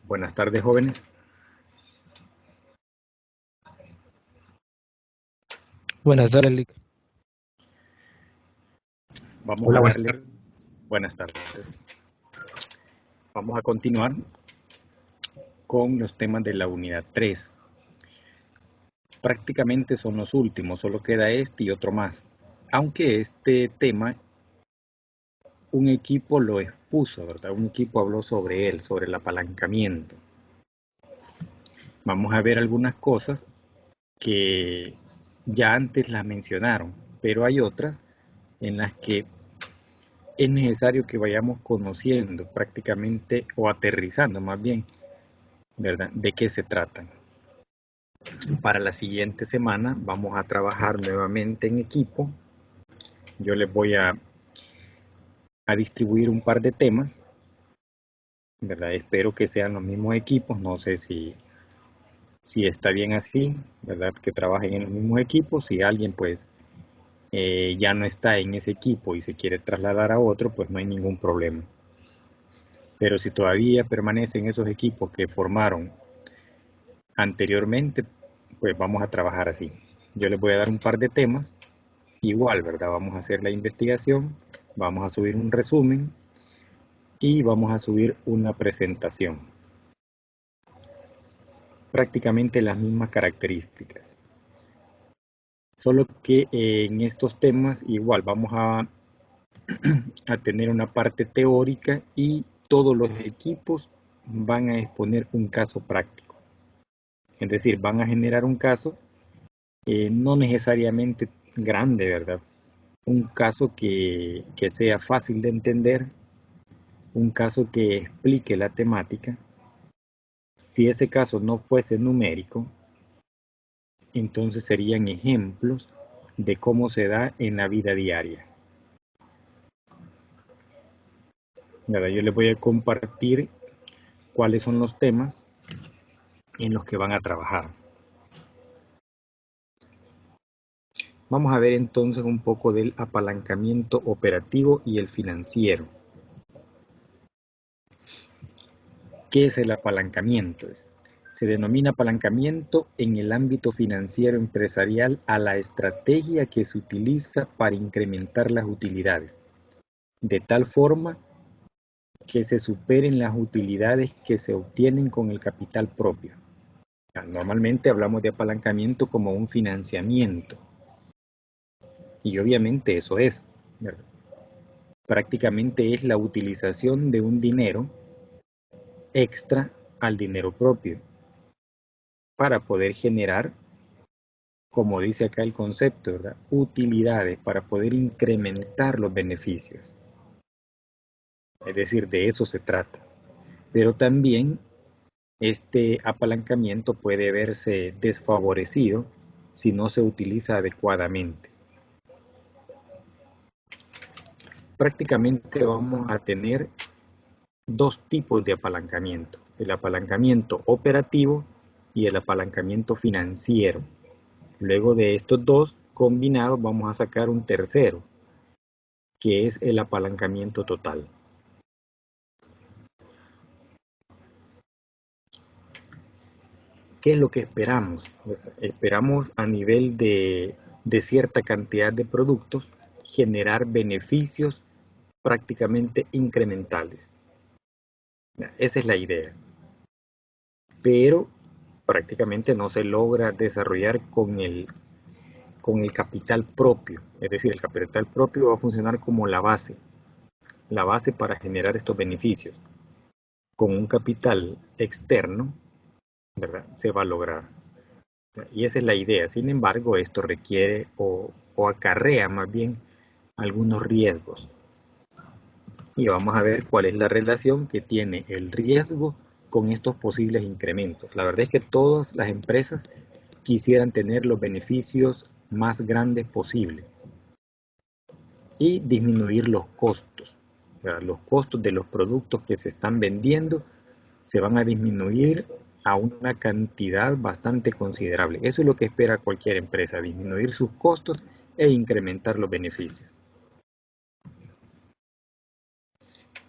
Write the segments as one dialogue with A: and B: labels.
A: Buenas tardes, jóvenes.
B: Buenas tardes, Lick.
A: Vamos
C: Hola,
A: a
C: buenas
A: darle
C: tardes.
A: buenas tardes. Vamos a continuar con los temas de la unidad 3. Prácticamente son los últimos, solo queda este y otro más. Aunque este tema, un equipo lo expuso, ¿verdad? Un equipo habló sobre él, sobre el apalancamiento. Vamos a ver algunas cosas que ya antes las mencionaron, pero hay otras en las que es necesario que vayamos conociendo prácticamente o aterrizando más bien, ¿verdad? De qué se tratan. Para la siguiente semana vamos a trabajar nuevamente en equipo. Yo les voy a distribuir un par de temas, ¿verdad? Espero que sean los mismos equipos, no sé si está bien así, ¿verdad? Que trabajen en los mismos equipos. Si alguien pues ya no está en ese equipo y se quiere trasladar a otro, pues no hay ningún problema. Pero si todavía permanecen esos equipos que formaron anteriormente, pues vamos a trabajar así. Yo les voy a dar un par de temas, igual, ¿verdad? Vamos a hacer la investigación, vamos a subir un resumen y vamos a subir una presentación. Prácticamente las mismas características. Solo que en estos temas igual vamos a tener una parte teórica y todos los equipos van a exponer un caso práctico. Es decir, van a generar un caso no necesariamente grande, ¿verdad? Un caso que sea fácil de entender, un caso que explique la temática. Si ese caso no fuese numérico, entonces serían ejemplos de cómo se da en la vida diaria. ¿Verdad? Yo les voy a compartir cuáles son los temas en los que van a trabajar. Vamos a ver entonces un poco del apalancamiento operativo y el financiero. ¿Qué es el apalancamiento? Se denomina apalancamiento en el ámbito financiero empresarial a la estrategia que se utiliza para incrementar las utilidades, de tal forma que se superen las utilidades que se obtienen con el capital propio. Normalmente hablamos de apalancamiento como un financiamiento, y obviamente eso es, ¿verdad? Prácticamente es la utilización de un dinero extra al dinero propio para poder generar, como dice acá el concepto, ¿verdad? Utilidades para poder incrementar los beneficios. Es decir, de eso se trata. Pero también este apalancamiento puede verse desfavorecido si no se utiliza adecuadamente. Prácticamente vamos a tener dos tipos de apalancamiento: el apalancamiento operativo y el apalancamiento financiero. Luego de estos dos combinados vamos a sacar un tercero, que es el apalancamiento total. ¿Qué es lo que esperamos? Esperamos a nivel de cierta cantidad de productos generar beneficios prácticamente incrementales. Esa es la idea. Pero prácticamente no se logra desarrollar con el capital propio. Es decir, el capital propio va a funcionar como la base para generar estos beneficios. Con un capital externo, ¿verdad?, se va a lograr. Y esa es la idea. Sin embargo, esto requiere o acarrea más bien algunos riesgos. Y vamos a ver cuál es la relación que tiene el riesgo con estos posibles incrementos. La verdad es que todas las empresas quisieran tener los beneficios más grandes posibles y disminuir los costos. Los costos de los productos que se están vendiendo se van a disminuir a una cantidad bastante considerable. Eso es lo que espera cualquier empresa: disminuir sus costos e incrementar los beneficios.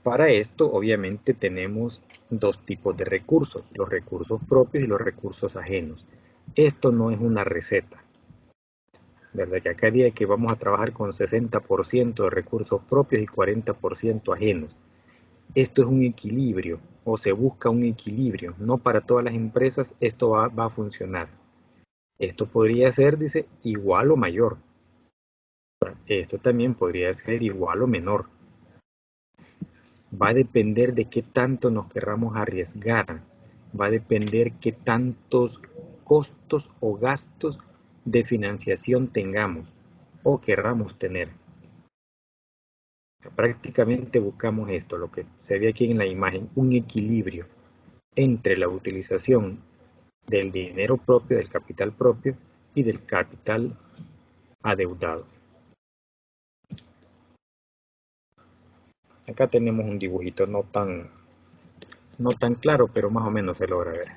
A: Para esto, obviamente, tenemos dos tipos de recursos, los recursos propios y los recursos ajenos. Esto no es una receta, ¿verdad? Que acá dice que vamos a trabajar con 60% de recursos propios y 40% ajenos. Esto es un equilibrio, o se busca un equilibrio. No para todas las empresas esto va a funcionar. Esto podría ser, dice, igual o mayor. Esto también podría ser igual o menor. Va a depender de qué tanto nos querramos arriesgar. Va a depender qué tantos costos o gastos de financiación tengamos o querramos tener. Prácticamente buscamos esto, lo que se ve aquí en la imagen, un equilibrio entre la utilización del dinero propio, del capital propio y del capital adeudado. Acá tenemos un dibujito no tan claro, pero más o menos se logra ver.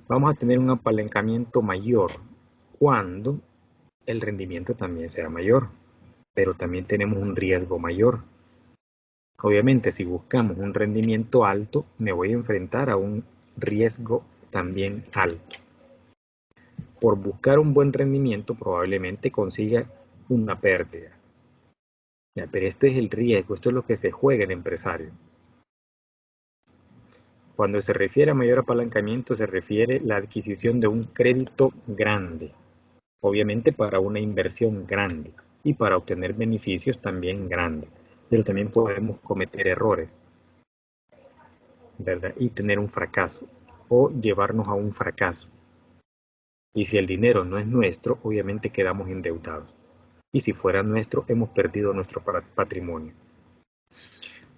A: Vamos a tener un apalancamiento mayor cuando el rendimiento también sea mayor, pero también tenemos un riesgo mayor. Obviamente, si buscamos un rendimiento alto, me voy a enfrentar a un riesgo también alto. Por buscar un buen rendimiento, probablemente consiga una pérdida. Ya, pero este es el riesgo, esto es lo que se juega el empresario. Cuando se refiere a mayor apalancamiento, se refiere a la adquisición de un crédito grande, obviamente para una inversión grande y para obtener beneficios también grandes, pero también podemos cometer errores, ¿verdad? Y tener un fracaso o llevarnos a un fracaso. Y si el dinero no es nuestro, obviamente quedamos endeudados. Y si fuera nuestro, hemos perdido nuestro patrimonio.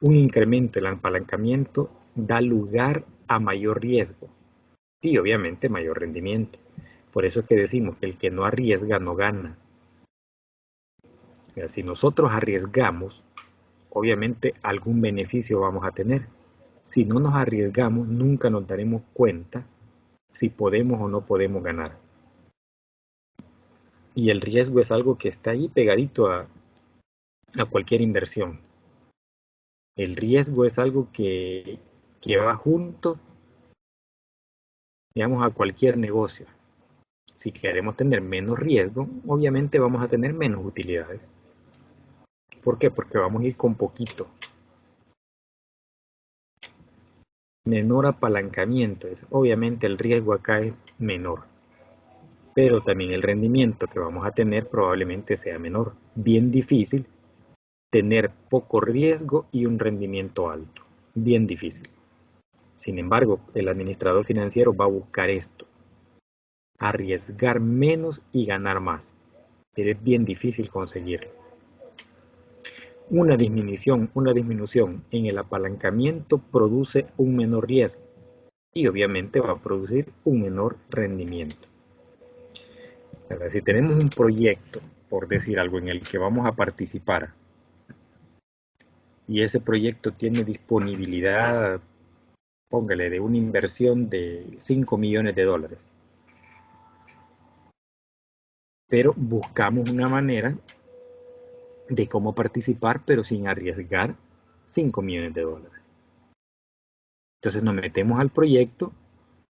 A: Un incremento en el apalancamiento da lugar a mayor riesgo y obviamente mayor rendimiento. Por eso es que decimos que el que no arriesga no gana. Si nosotros arriesgamos, obviamente algún beneficio vamos a tener. Si no nos arriesgamos, nunca nos daremos cuenta si podemos o no podemos ganar. Y el riesgo es algo que está ahí pegadito a cualquier inversión. El riesgo es algo que va junto, digamos, a cualquier negocio. Si queremos tener menos riesgo, obviamente vamos a tener menos utilidades. ¿Por qué? Porque vamos a ir con poquito. Menor apalancamiento, obviamente el riesgo acá es menor, pero también el rendimiento que vamos a tener probablemente sea menor. Bien difícil tener poco riesgo y un rendimiento alto, bien difícil. Sin embargo, el administrador financiero va a buscar esto, arriesgar menos y ganar más, pero es bien difícil conseguirlo. Una disminución en el apalancamiento produce un menor riesgo y obviamente va a producir un menor rendimiento. Si tenemos un proyecto, por decir algo, en el que vamos a participar y ese proyecto tiene disponibilidad, póngale, de una inversión de 5 millones de dólares, pero buscamos una manera de cómo participar, pero sin arriesgar 5 millones de dólares. Entonces nos metemos al proyecto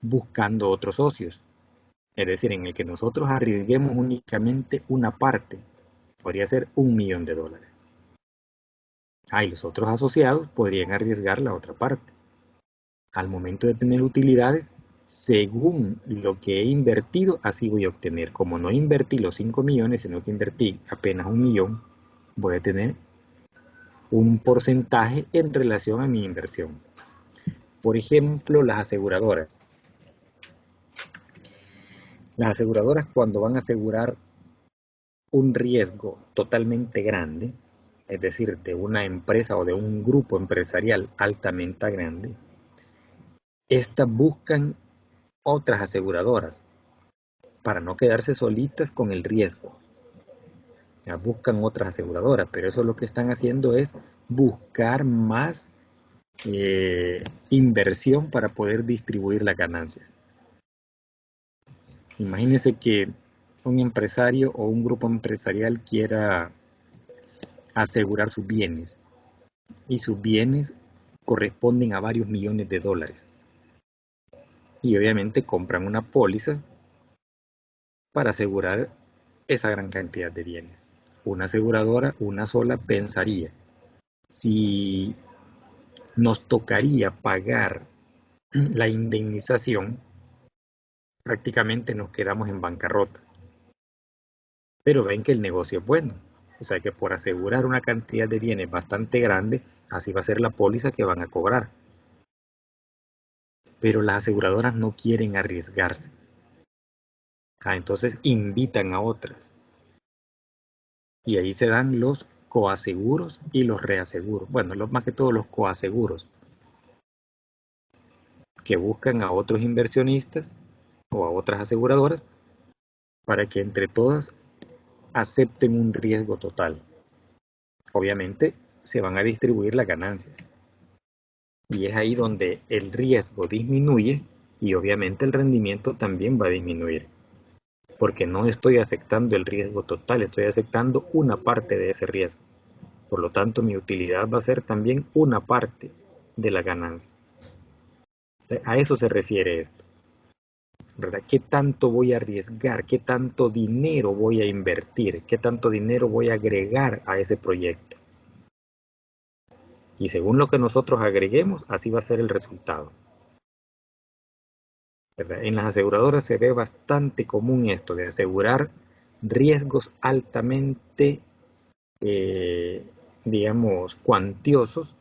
A: buscando otros socios, es decir, en el que nosotros arriesguemos únicamente una parte, podría ser 1 millón de dólares. Y los otros asociados podrían arriesgar la otra parte. Al momento de tener utilidades, según lo que he invertido, así voy a obtener. Como no invertí los 5 millones, sino que invertí apenas 1 millón, voy a tener un porcentaje en relación a mi inversión. Por ejemplo, las aseguradoras. Las aseguradoras, cuando van a asegurar un riesgo totalmente grande, es decir, de una empresa o de un grupo empresarial altamente grande, estas buscan otras aseguradoras para no quedarse solitas con el riesgo. Ya buscan otras aseguradoras, pero eso lo que están haciendo es buscar más inversión para poder distribuir las ganancias. Imagínense que un empresario o un grupo empresarial quiera asegurar sus bienes y sus bienes corresponden a varios millones de dólares. Y obviamente compran una póliza para asegurar esa gran cantidad de bienes. Una aseguradora, una sola, pensaría, si nos tocaría pagar la indemnización, prácticamente nos quedamos en bancarrota. Pero ven que el negocio es bueno. O sea que por asegurar una cantidad de bienes bastante grande, así va a ser la póliza que van a cobrar. Pero las aseguradoras no quieren arriesgarse. Entonces invitan a otras. Y ahí se dan los coaseguros y los reaseguros. Bueno, más que todo los coaseguros, que buscan a otros inversionistas o a otras aseguradoras para que entre todas acepten un riesgo total. Obviamente se van a distribuir las ganancias. Y es ahí donde el riesgo disminuye y obviamente el rendimiento también va a disminuir. Porque no estoy aceptando el riesgo total, estoy aceptando una parte de ese riesgo. Por lo tanto, mi utilidad va a ser también una parte de la ganancia. A eso se refiere esto, ¿verdad? ¿Qué tanto voy a arriesgar? ¿Qué tanto dinero voy a invertir? ¿Qué tanto dinero voy a agregar a ese proyecto? Y según lo que nosotros agreguemos, así va a ser el resultado, ¿verdad? En las aseguradoras se ve bastante común esto de asegurar riesgos altamente, digamos, cuantiosos,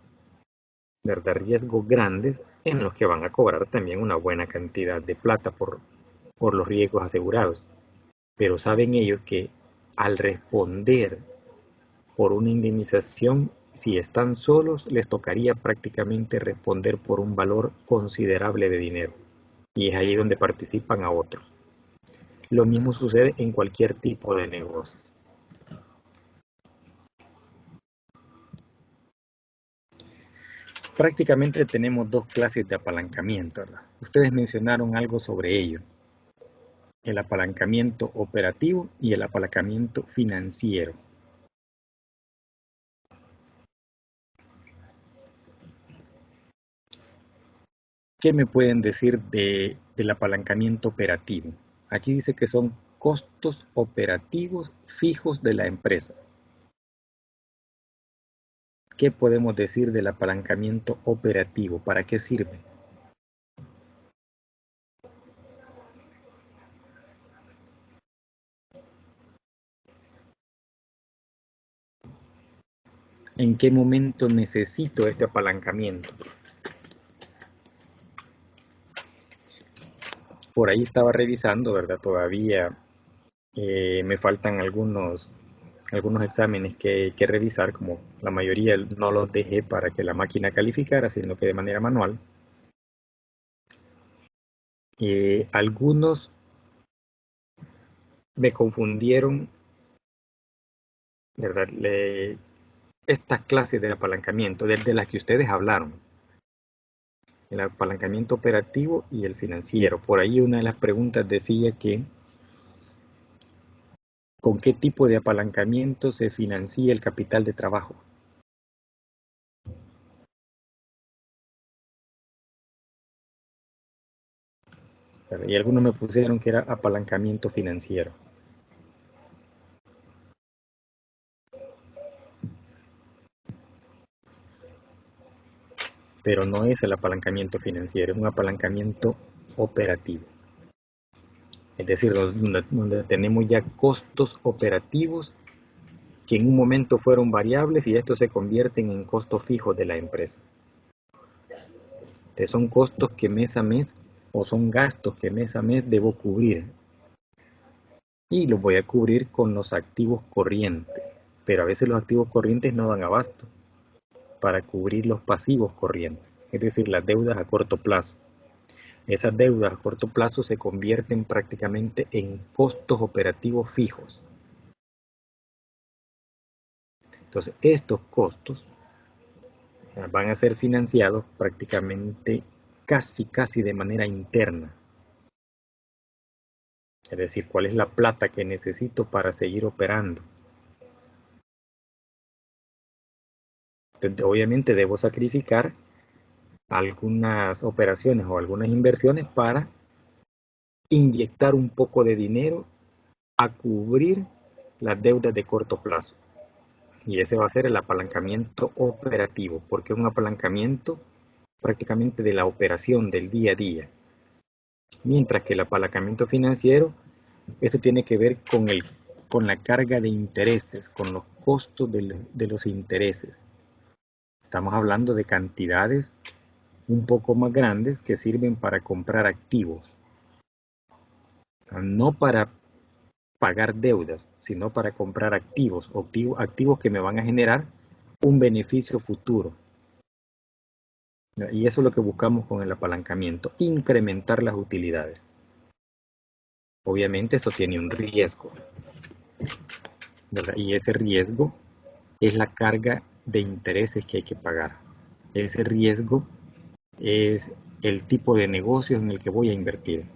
A: ¿verdad? Riesgos grandes en los que van a cobrar también una buena cantidad de plata por los riesgos asegurados. Pero saben ellos que al responder por una indemnización, si están solos, les tocaría prácticamente responder por un valor considerable de dinero. Y es ahí donde participan a otros. Lo mismo sucede en cualquier tipo de negocio. Prácticamente tenemos dos clases de apalancamiento, ¿verdad? Ustedes mencionaron algo sobre ello. El apalancamiento operativo y el apalancamiento financiero. ¿Qué me pueden decir del apalancamiento operativo? Aquí dice que son costos operativos fijos de la empresa. ¿Qué podemos decir del apalancamiento operativo? ¿Para qué sirve? ¿En qué momento necesito este apalancamiento? Por ahí estaba revisando, ¿verdad? Todavía me faltan algunos exámenes que revisar, como la mayoría no los dejé para que la máquina calificara, sino que de manera manual. Algunos me confundieron, ¿verdad? Estas clases de apalancamiento, desde las que ustedes hablaron, el apalancamiento operativo y el financiero. Por ahí una de las preguntas decía que ¿con qué tipo de apalancamiento se financia el capital de trabajo? Y algunos me pusieron que era apalancamiento financiero. Pero no es el apalancamiento financiero, es un apalancamiento operativo. Es decir, donde tenemos ya costos operativos que en un momento fueron variables y estos se convierten en costos fijos de la empresa. Entonces son costos que mes a mes o son gastos que mes a mes debo cubrir. Y los voy a cubrir con los activos corrientes. Pero a veces los activos corrientes no dan abasto para cubrir los pasivos corrientes, es decir, las deudas a corto plazo. Esas deudas a corto plazo se convierten prácticamente en costos operativos fijos. Entonces, estos costos van a ser financiados prácticamente casi de manera interna. Es decir, cuál es la plata que necesito para seguir operando. Entonces, obviamente debo sacrificar algunas operaciones o algunas inversiones para inyectar un poco de dinero a cubrir las deudas de corto plazo. Y ese va a ser el apalancamiento operativo, porque es un apalancamiento prácticamente de la operación del día a día. Mientras que el apalancamiento financiero, esto tiene que ver con la carga de intereses, con los costos de los intereses. Estamos hablando de cantidades un poco más grandes que sirven para comprar activos, no para pagar deudas, sino para comprar activos que me van a generar un beneficio futuro. Y eso es lo que buscamos con el apalancamiento, incrementar las utilidades. Obviamente eso tiene un riesgo, ¿verdad? Y ese riesgo es la carga de intereses que hay que pagar. Ese riesgo es el tipo de negocio en el que voy a invertir.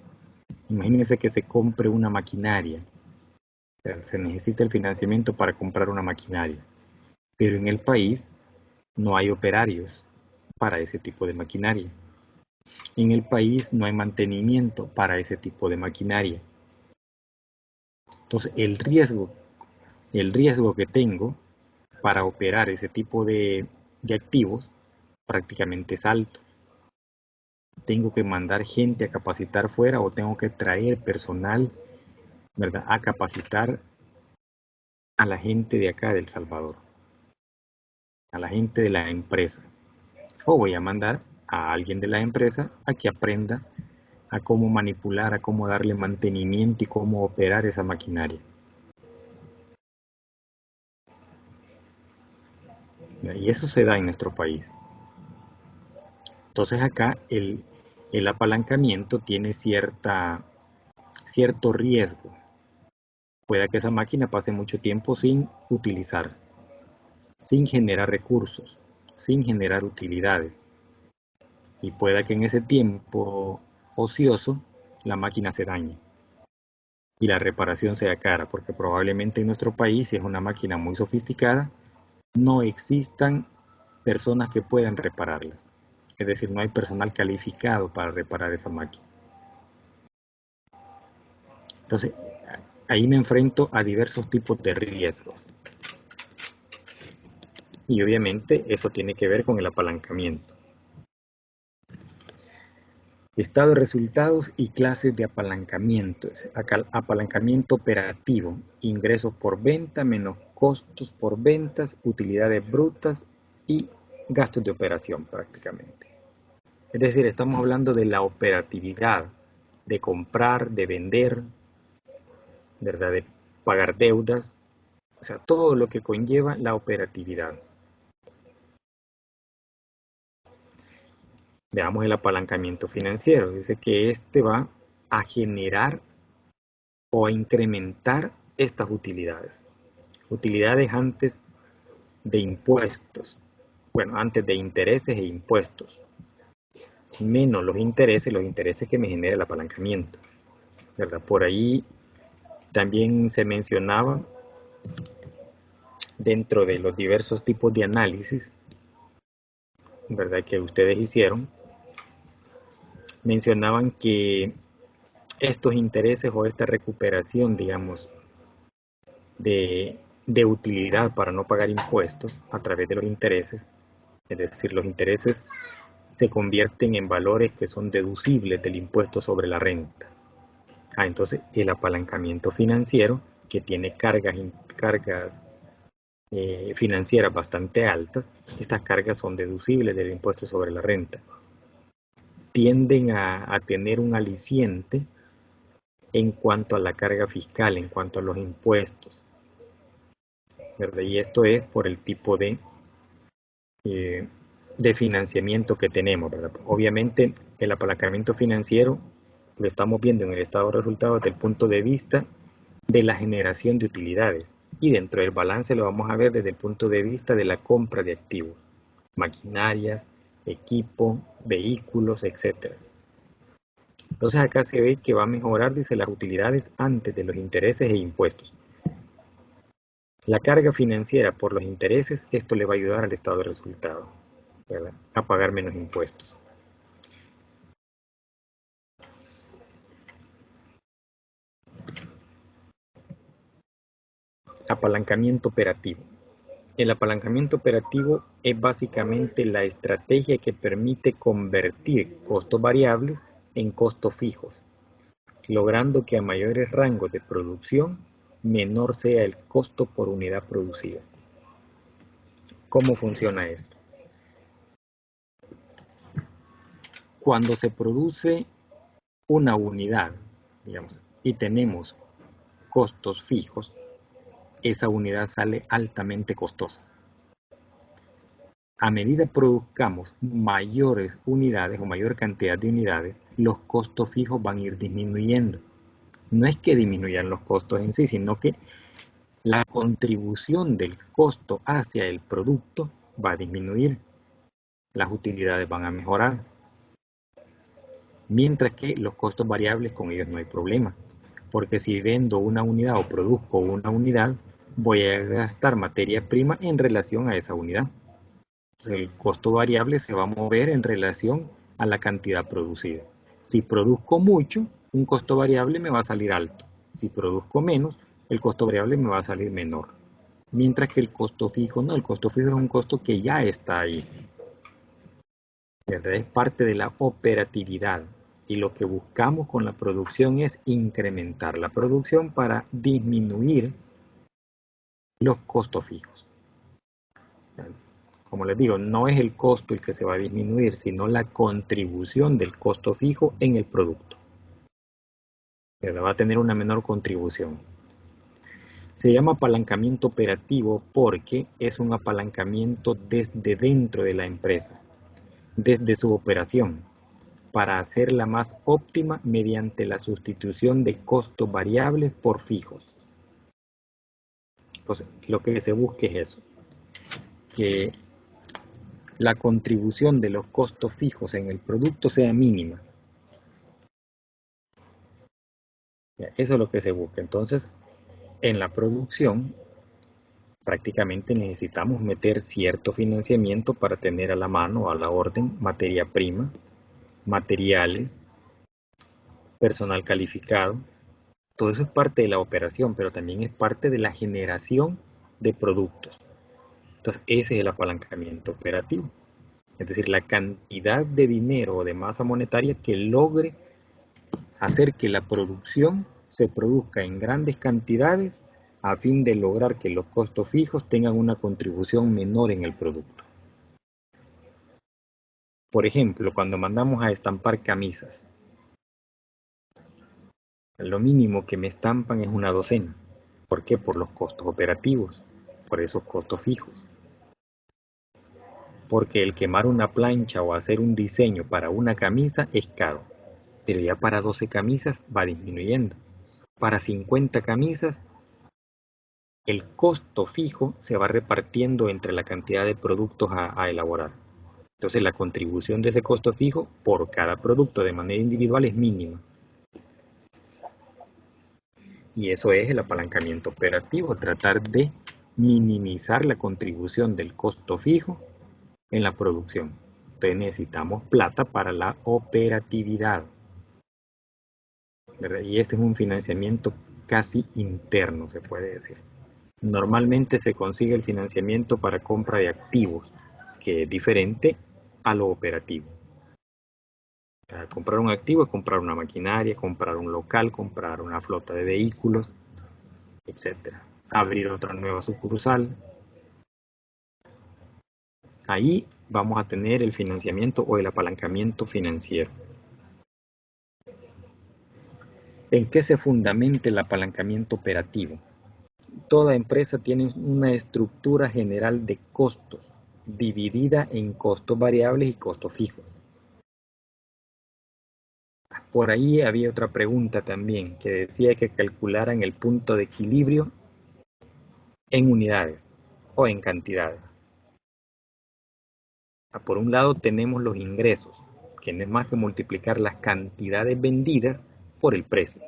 A: Imagínense que se compre una maquinaria. O sea, se necesita el financiamiento para comprar una maquinaria, pero en el país no hay operarios para ese tipo de maquinaria. En el país no hay mantenimiento para ese tipo de maquinaria. Entonces, el riesgo que tengo para operar ese tipo de activos prácticamente es alto. Tengo que mandar gente a capacitar fuera o tengo que traer personal, ¿verdad?, a capacitar a la gente de acá de El Salvador, a la gente de la empresa. O voy a mandar a alguien de la empresa a que aprenda a cómo manipular, a cómo darle mantenimiento y cómo operar esa maquinaria. Y eso se da en nuestro país. Entonces acá el apalancamiento tiene cierto riesgo. Puede que esa máquina pase mucho tiempo sin utilizar, sin generar recursos, sin generar utilidades. Y pueda que en ese tiempo ocioso la máquina se dañe y la reparación sea cara, porque probablemente en nuestro país, si es una máquina muy sofisticada, no existan personas que puedan repararlas. Es decir, no hay personal calificado para reparar esa máquina. Entonces, ahí me enfrento a diversos tipos de riesgos. Y obviamente eso tiene que ver con el apalancamiento. Estado de resultados y clases de apalancamiento. Apalancamiento operativo, ingresos por venta menos costos por ventas, utilidades brutas y gastos de operación prácticamente. Es decir, estamos hablando de la operatividad, de comprar, de vender, ¿verdad?, de pagar deudas, o sea, todo lo que conlleva la operatividad. Veamos el apalancamiento financiero. Dice que este va a generar o a incrementar estas utilidades. Utilidades antes de impuestos. Bueno, antes de intereses e impuestos. Menos los intereses que me genera el apalancamiento, ¿verdad? Por ahí también se mencionaba dentro de los diversos tipos de análisis, ¿verdad?, que ustedes hicieron, mencionaban que estos intereses o esta recuperación, digamos, de utilidad para no pagar impuestos a través de los intereses, es decir, los intereses se convierten en valores que son deducibles del impuesto sobre la renta. Entonces, el apalancamiento financiero, que tiene cargas financieras bastante altas, estas cargas son deducibles del impuesto sobre la renta. Tienden a tener un aliciente en cuanto a la carga fiscal, en cuanto a los impuestos, ¿verdad? Y esto es por el tipo de financiamiento que tenemos, ¿verdad? Obviamente el apalancamiento financiero lo estamos viendo en el estado de resultados desde el punto de vista de la generación de utilidades, y dentro del balance lo vamos a ver desde el punto de vista de la compra de activos, maquinarias, equipo, vehículos, etc. Entonces acá se ve que va a mejorar, dice, las utilidades antes de los intereses e impuestos. La carga financiera por los intereses, esto le va a ayudar al estado de resultado, ¿verdad? A pagar menos impuestos. Apalancamiento operativo. El apalancamiento operativo es básicamente la estrategia que permite convertir costos variables en costos fijos, logrando que a mayores rangos de producción, menor sea el costo por unidad producida. ¿Cómo funciona esto? Cuando se produce una unidad, digamos, y tenemos costos fijos, esa unidad sale altamente costosa. A medida que produzcamos mayores unidades o mayor cantidad de unidades, los costos fijos van a ir disminuyendo. No es que disminuyan los costos en sí, sino que la contribución del costo hacia el producto va a disminuir. Las utilidades van a mejorar. Mientras que los costos variables, con ellos no hay problema. Porque si vendo una unidad o produzco una unidad, voy a gastar materia prima en relación a esa unidad. El costo variable se va a mover en relación a la cantidad producida. Si produzco mucho, un costo variable me va a salir alto. Si produzco menos, el costo variable me va a salir menor. Mientras que el costo fijo no, el costo fijo es un costo que ya está ahí. Es parte de la operatividad. Y lo que buscamos con la producción es incrementar la producción para disminuir los costos fijos. Como les digo, no es el costo el que se va a disminuir, sino la contribución del costo fijo en el producto. Pero va a tener una menor contribución. Se llama apalancamiento operativo porque es un apalancamiento desde dentro de la empresa, desde su operación, para hacerla más óptima mediante la sustitución de costos variables por fijos. Entonces, lo que se busca es eso, que la contribución de los costos fijos en el producto sea mínima. Eso es lo que se busca. Entonces, en la producción, prácticamente necesitamos meter cierto financiamiento para tener a la mano, a la orden, materia prima, materiales, personal calificado. Todo eso es parte de la operación, pero también es parte de la generación de productos. Entonces, ese es el apalancamiento operativo. Es decir, la cantidad de dinero o de masa monetaria que logre hacer que la producción se produzca en grandes cantidades a fin de lograr que los costos fijos tengan una contribución menor en el producto. Por ejemplo, cuando mandamos a estampar camisas, lo mínimo que me estampan es una docena. ¿Por qué? Por los costos operativos, por esos costos fijos. Porque el quemar una plancha o hacer un diseño para una camisa es caro, pero ya para 12 camisas va disminuyendo. Para 50 camisas, el costo fijo se va repartiendo entre la cantidad de productos a elaborar. Entonces la contribución de ese costo fijo por cada producto de manera individual es mínima. Y eso es el apalancamiento operativo, tratar de minimizar la contribución del costo fijo en la producción. Entonces necesitamos plata para la operatividad, ¿verdad? Y este es un financiamiento casi interno, se puede decir. Normalmente se consigue el financiamiento para compra de activos, que es diferente a lo operativo. Comprar un activo es comprar una maquinaria, comprar un local, comprar una flota de vehículos, etc. Abrir otra nueva sucursal. Ahí vamos a tener el financiamiento o el apalancamiento financiero. ¿En qué se fundamenta el apalancamiento operativo? Toda empresa tiene una estructura general de costos dividida en costos variables y costos fijos. Por ahí había otra pregunta también que decía que calcularan el punto de equilibrio en unidades o en cantidades. Por un lado tenemos los ingresos, que no es más que multiplicar las cantidades vendidas por el precio.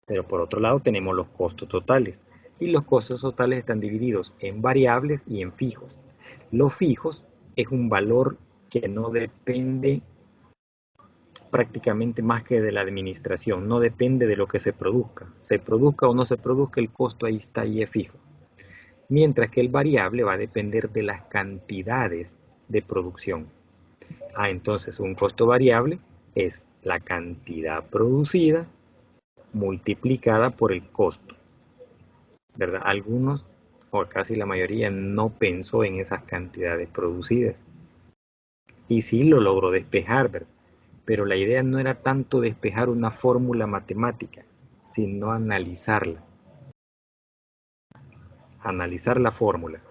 A: Pero por otro lado tenemos los costos totales, Y los costos totales están divididos en variables y en fijos. Los fijos es un valor que no depende prácticamente más que de la administración, no depende de lo que se produzca. Se produzca o no se produzca, el costo ahí está y es fijo. Mientras que el variable va a depender de las cantidades de producción. Entonces un costo variable es la cantidad producida multiplicada por el costo, ¿verdad? Algunos, o casi la mayoría, no pensó en esas cantidades producidas. Y sí lo logró despejar, ¿verdad? Pero la idea no era tanto despejar una fórmula matemática, sino analizarla. Analizar la fórmula.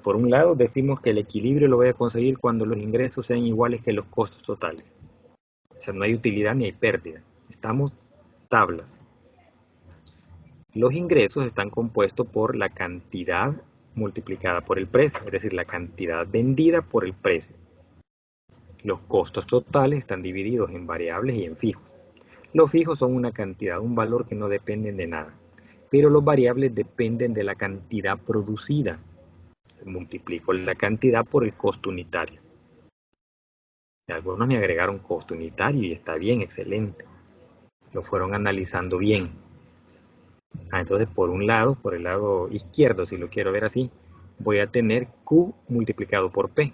A: Por un lado, decimos que el equilibrio lo voy a conseguir cuando los ingresos sean iguales que los costos totales. O sea, no hay utilidad ni hay pérdida. Estamos tablas. Los ingresos están compuestos por la cantidad multiplicada por el precio, es decir, la cantidad vendida por el precio. Los costos totales están divididos en variables y en fijos. Los fijos son una cantidad, un valor que no dependen de nada, pero los variables dependen de la cantidad producida. Se multiplicó la cantidad por el costo unitario. Algunos me agregaron costo unitario y está bien, excelente. Lo fueron analizando bien. Entonces, por un lado, por el lado izquierdo, si lo quiero ver así, voy a tener Q multiplicado por P.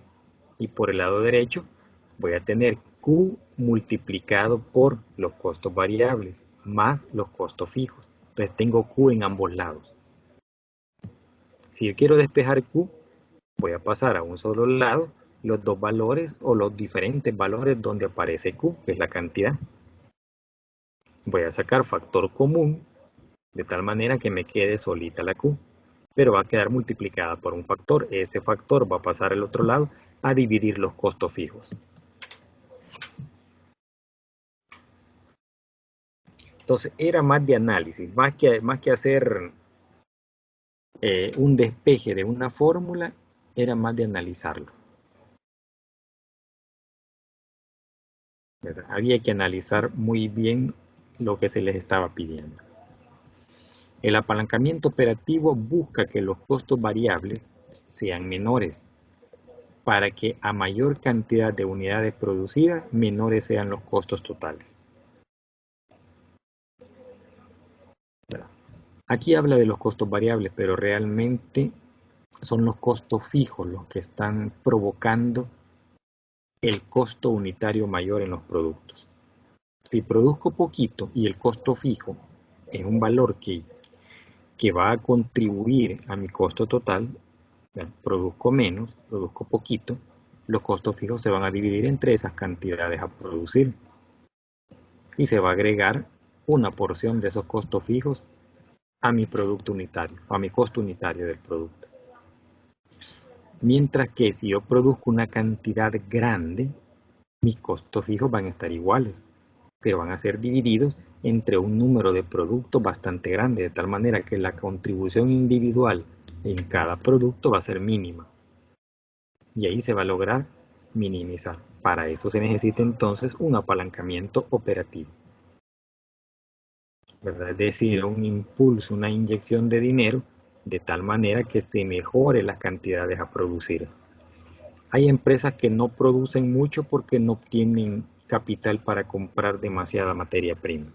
A: Y por el lado derecho, voy a tener Q multiplicado por los costos variables más los costos fijos. Entonces, tengo Q en ambos lados. Si yo quiero despejar Q, voy a pasar a un solo lado los dos valores o los diferentes valores donde aparece Q, que es la cantidad. Voy a sacar factor común de tal manera que me quede solita la Q, pero va a quedar multiplicada por un factor. Ese factor va a pasar al otro lado a dividir los costos fijos. Entonces era más de análisis, más que hacer un despeje de una fórmula, era más de analizarlo. ¿Verdad? Había que analizar muy bien lo que se les estaba pidiendo. El apalancamiento operativo busca que los costos variables sean menores, para que a mayor cantidad de unidades producidas, menores sean los costos totales. Aquí habla de los costos variables, pero realmente son los costos fijos los que están provocando el costo unitario mayor en los productos. Si produzco poquito y el costo fijo es un valor que va a contribuir a mi costo total, produzco menos, produzco poquito, los costos fijos se van a dividir entre esas cantidades a producir. Y se va a agregar una porción de esos costos fijos a mi producto unitario, a mi costo unitario del producto. Mientras que si yo produzco una cantidad grande, mis costos fijos van a estar iguales, pero van a ser divididos entre un número de productos bastante grande, de tal manera que la contribución individual en cada producto va a ser mínima. Y ahí se va a lograr minimizar. Para eso se necesita entonces un apalancamiento operativo, ¿verdad? Es decir, un impulso, una inyección de dinero de tal manera que se mejore las cantidades a producir. Hay empresas que no producen mucho porque no tienen capital para comprar demasiada materia prima.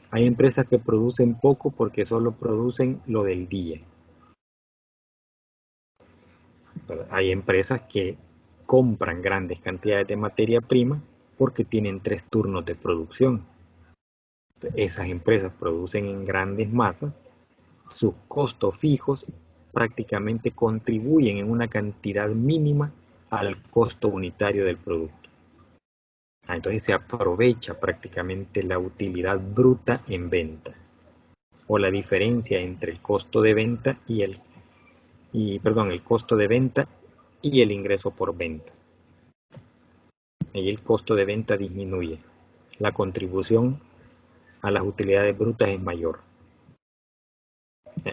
A: Hay empresas que producen poco porque solo producen lo del día. Hay empresas que compran grandes cantidades de materia prima porque tienen 3 turnos de producción. Esas empresas producen en grandes masas, sus costos fijos prácticamente contribuyen en una cantidad mínima al costo unitario del producto. Entonces se aprovecha prácticamente la utilidad bruta en ventas, o la diferencia entre el costo de venta y el costo de venta y el ingreso por ventas. Ahí el costo de venta disminuye, la contribución a las utilidades brutas es mayor.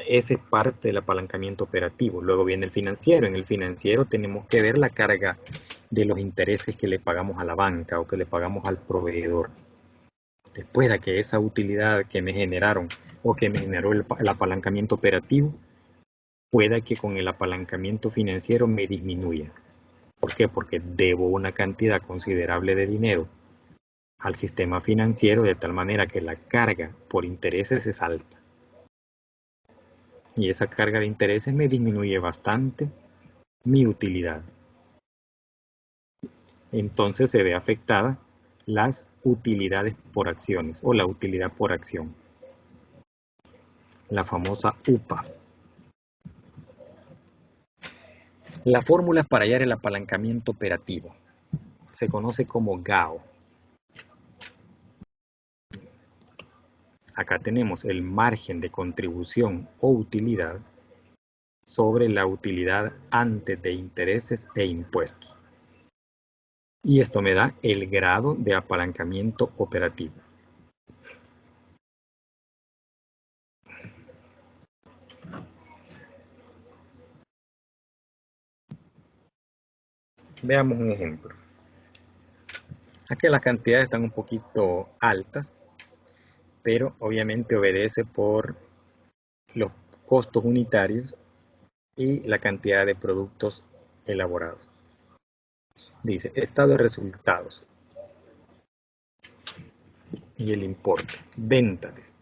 A: Ese es parte del apalancamiento operativo. Luego viene el financiero. En el financiero tenemos que ver la carga de los intereses que le pagamos a la banca o que le pagamos al proveedor. Después de que esa utilidad que me generaron o que me generó el apalancamiento operativo, pueda que con el apalancamiento financiero me disminuya. ¿Por qué? Porque debo una cantidad considerable de dinero al sistema financiero de tal manera que la carga por intereses es alta. Y esa carga de intereses me disminuye bastante mi utilidad. Entonces se ve afectada las utilidades por acciones o la utilidad por acción. La famosa UPA. La fórmula para hallar el apalancamiento operativo se conoce como GAO. Acá tenemos el margen de contribución o utilidad sobre la utilidad antes de intereses e impuestos. Y esto me da el grado de apalancamiento operativo. Veamos un ejemplo. Aquí las cantidades están un poquito altas, pero obviamente obedece por los costos unitarios y la cantidad de productos elaborados. Dice, estado de resultados y el importe. Ventas.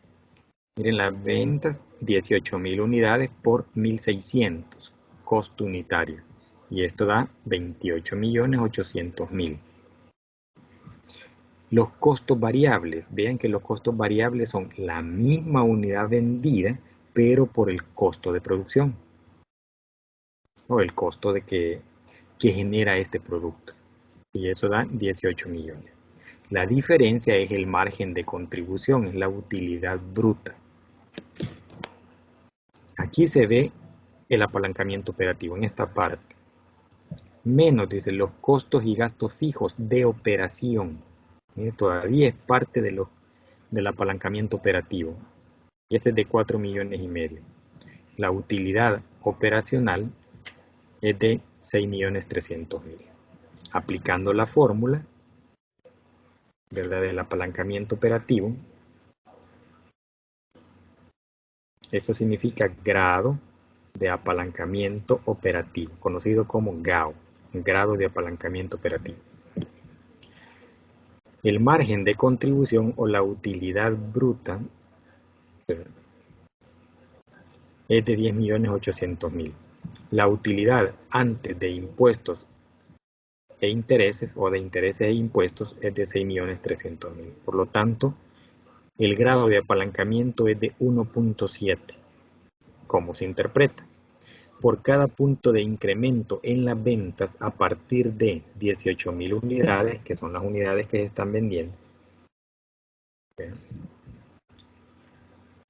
A: Miren las ventas, 18.000 unidades por 1.600, costo unitario. Y esto da 28.800.000. Los costos variables. Vean que los costos variables son la misma unidad vendida, pero por el costo de producción. O el costo de que genera este producto. Y eso da 18 millones. La diferencia es el margen de contribución, es la utilidad bruta. Aquí se ve el apalancamiento operativo en esta parte. Menos, dice, los costos y gastos fijos de operación. Mire, todavía es parte del apalancamiento operativo. Y este es de 4,5 millones. La utilidad operacional es de 6,300,000. Aplicando la fórmula, ¿verdad?, del apalancamiento operativo, esto significa grado de apalancamiento operativo, conocido como GAO, grado de apalancamiento operativo. El margen de contribución o la utilidad bruta es de 10,800,000. La utilidad antes de impuestos e intereses o de intereses e impuestos es de 6,300,000. Por lo tanto, el grado de apalancamiento es de 1.7. ¿Cómo se interpreta? Por cada punto de incremento en las ventas a partir de 18,000 unidades, que son las unidades que se están vendiendo,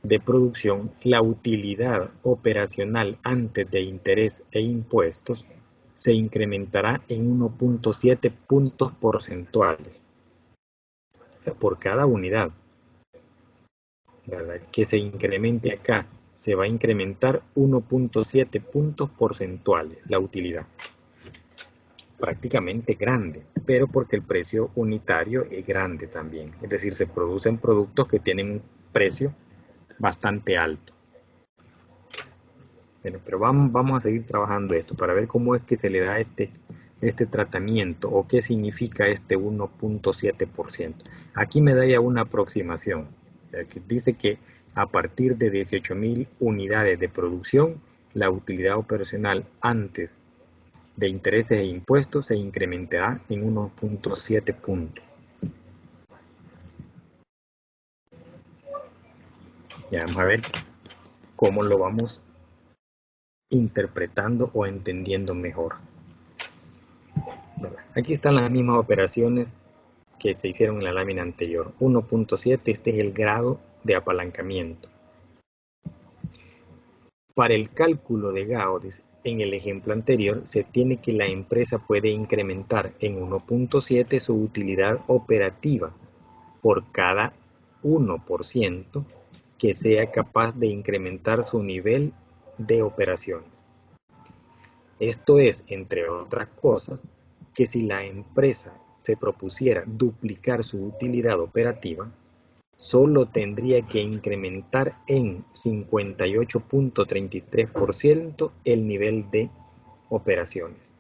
A: de producción, la utilidad operacional antes de interés e impuestos se incrementará en 1.7 puntos porcentuales. O sea, por cada unidad, ¿verdad?, que se incremente acá, se va a incrementar 1.7 puntos porcentuales la utilidad. Prácticamente grande, pero porque el precio unitario es grande también. Es decir, se producen productos que tienen un precio bastante alto. Bueno, pero vamos a seguir trabajando esto para ver cómo es que se le da este tratamiento o qué significa este 1.7%. Aquí me da ya una aproximación. Dice que a partir de 18,000 unidades de producción, la utilidad operacional antes de intereses e impuestos se incrementará en 1.7 puntos. Ya vamos a ver cómo lo vamos interpretando o entendiendo mejor. Aquí están las mismas operaciones que se hicieron en la lámina anterior. 1.7, este es el grado de apalancamiento. Para el cálculo de GAO, en el ejemplo anterior, se tiene que la empresa puede incrementar en 1.7 su utilidad operativa por cada 1% que sea capaz de incrementar su nivel de operaciones. Esto es, entre otras cosas, que si la empresa se propusiera duplicar su utilidad operativa, solo tendría que incrementar en 58.33% el nivel de operaciones.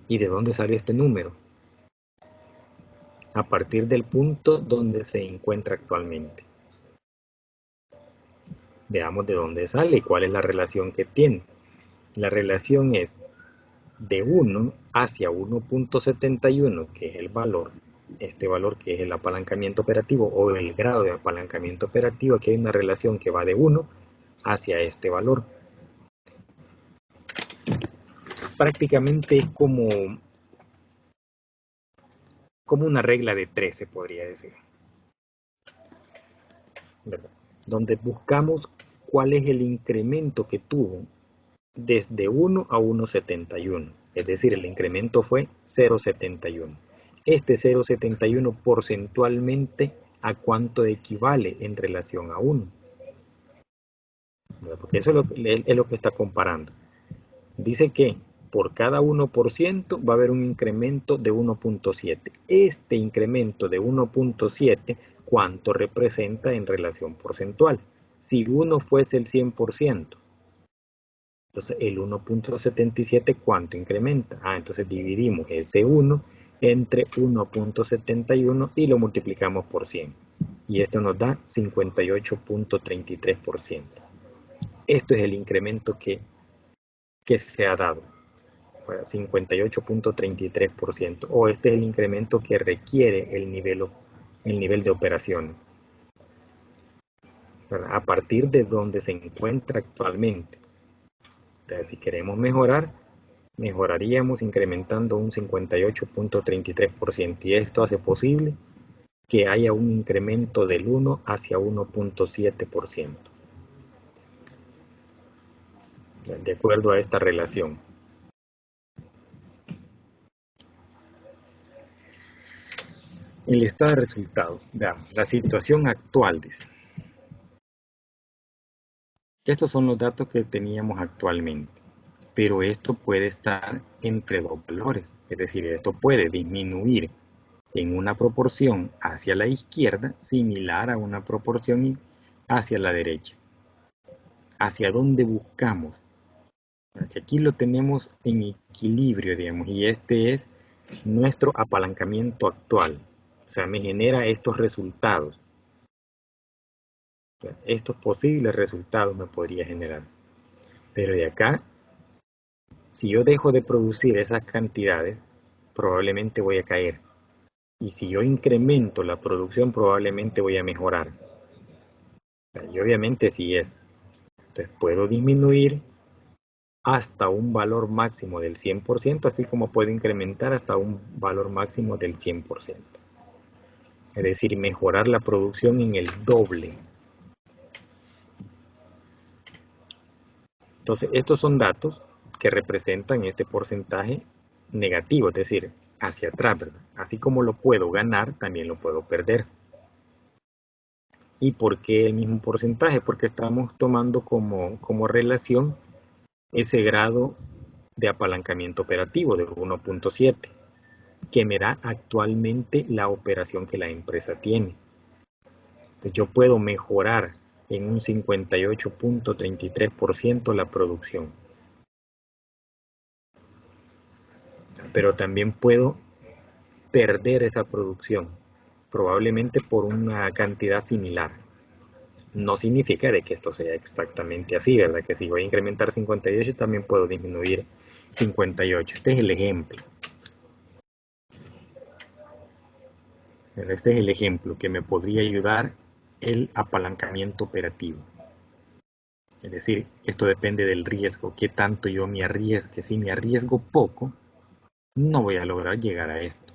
A: ¿Y de dónde salió este número? A partir del punto donde se encuentra actualmente. Veamos de dónde sale y cuál es la relación que tiene. La relación es de 1 hacia 1.71, que es el valor, este valor que es el apalancamiento operativo o el grado de apalancamiento operativo. Aquí hay una relación que va de 1 hacia este valor. Prácticamente es como una regla de 3, se podría decir, ¿verdad? Donde buscamos cuál es el incremento que tuvo desde 1 a 1.71, es decir, el incremento fue 0.71. Este 0.71 porcentualmente, ¿a cuánto equivale en relación a 1? Porque eso es lo que está comparando. Dice que por cada 1% va a haber un incremento de 1.7. Este incremento de 1.7, ¿cuánto representa en relación porcentual? Si 1 fuese el 100%, entonces el 1.77, ¿cuánto incrementa? Entonces dividimos ese 1 entre 1.71 y lo multiplicamos por 100. Y esto nos da 58.33%. Esto es el incremento que se ha dado. 58.33%, o este es el incremento que requiere el nivel de operaciones, ¿verdad? A partir de donde se encuentra actualmente. Entonces, si queremos mejorar, mejoraríamos incrementando un 58.33%, y esto hace posible que haya un incremento del 1 hacia 1.7%, de acuerdo a esta relación. El estado de resultado, la situación actual, dice. Estos son los datos que teníamos actualmente, pero esto puede estar entre dos valores, es decir, esto puede disminuir en una proporción hacia la izquierda similar a una proporción hacia la derecha. ¿Hacia dónde buscamos? Hacia aquí lo tenemos en equilibrio, digamos, y este es nuestro apalancamiento actual. O sea, me genera estos resultados. O sea, estos posibles resultados me podría generar. Pero de acá, si yo dejo de producir esas cantidades, probablemente voy a caer. Y si yo incremento la producción, probablemente voy a mejorar. Y obviamente sí es. Entonces puedo disminuir hasta un valor máximo del 100%, así como puedo incrementar hasta un valor máximo del 100%. Es decir, mejorar la producción en el doble. Entonces, estos son datos que representan este porcentaje negativo, es decir, hacia atrás, ¿verdad? Así como lo puedo ganar, también lo puedo perder. ¿Y por qué el mismo porcentaje? Porque estamos tomando como relación ese grado de apalancamiento operativo de 1.7, que me da actualmente la operación que la empresa tiene. Entonces yo puedo mejorar en un 58.33% la producción. Pero también puedo perder esa producción, probablemente por una cantidad similar. No significa de que esto sea exactamente así, ¿verdad? Que si voy a incrementar 58, también puedo disminuir 58. Este es el ejemplo. Este es el ejemplo que me podría ayudar el apalancamiento operativo. Es decir, esto depende del riesgo, qué tanto yo me arriesgue. Si me arriesgo poco, no voy a lograr llegar a esto.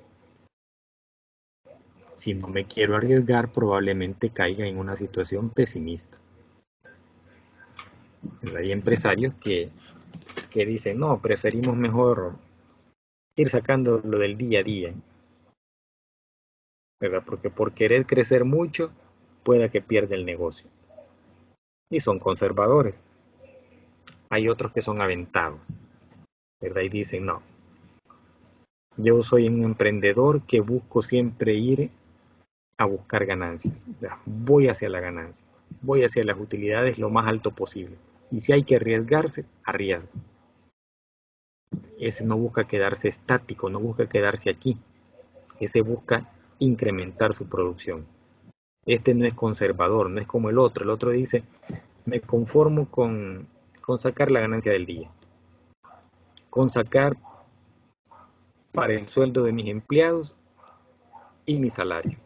A: Si no me quiero arriesgar, probablemente caiga en una situación pesimista. Hay empresarios que dicen, no, preferimos mejor ir sacando lo del día a día, ¿verdad? Porque por querer crecer mucho, pueda que pierda el negocio. Y son conservadores. Hay otros que son aventados, ¿verdad? Y dicen, no, yo soy un emprendedor que busco siempre ir a buscar ganancias. Voy hacia la ganancia, voy hacia las utilidades lo más alto posible. Y si hay que arriesgarse, arriesgo. Ese no busca quedarse estático, no busca quedarse aquí. Ese busca incrementar su producción. Este no es conservador, no es como el otro. El otro dice, me conformo con sacar la ganancia del día, con sacar para el sueldo de mis empleados y mi salario.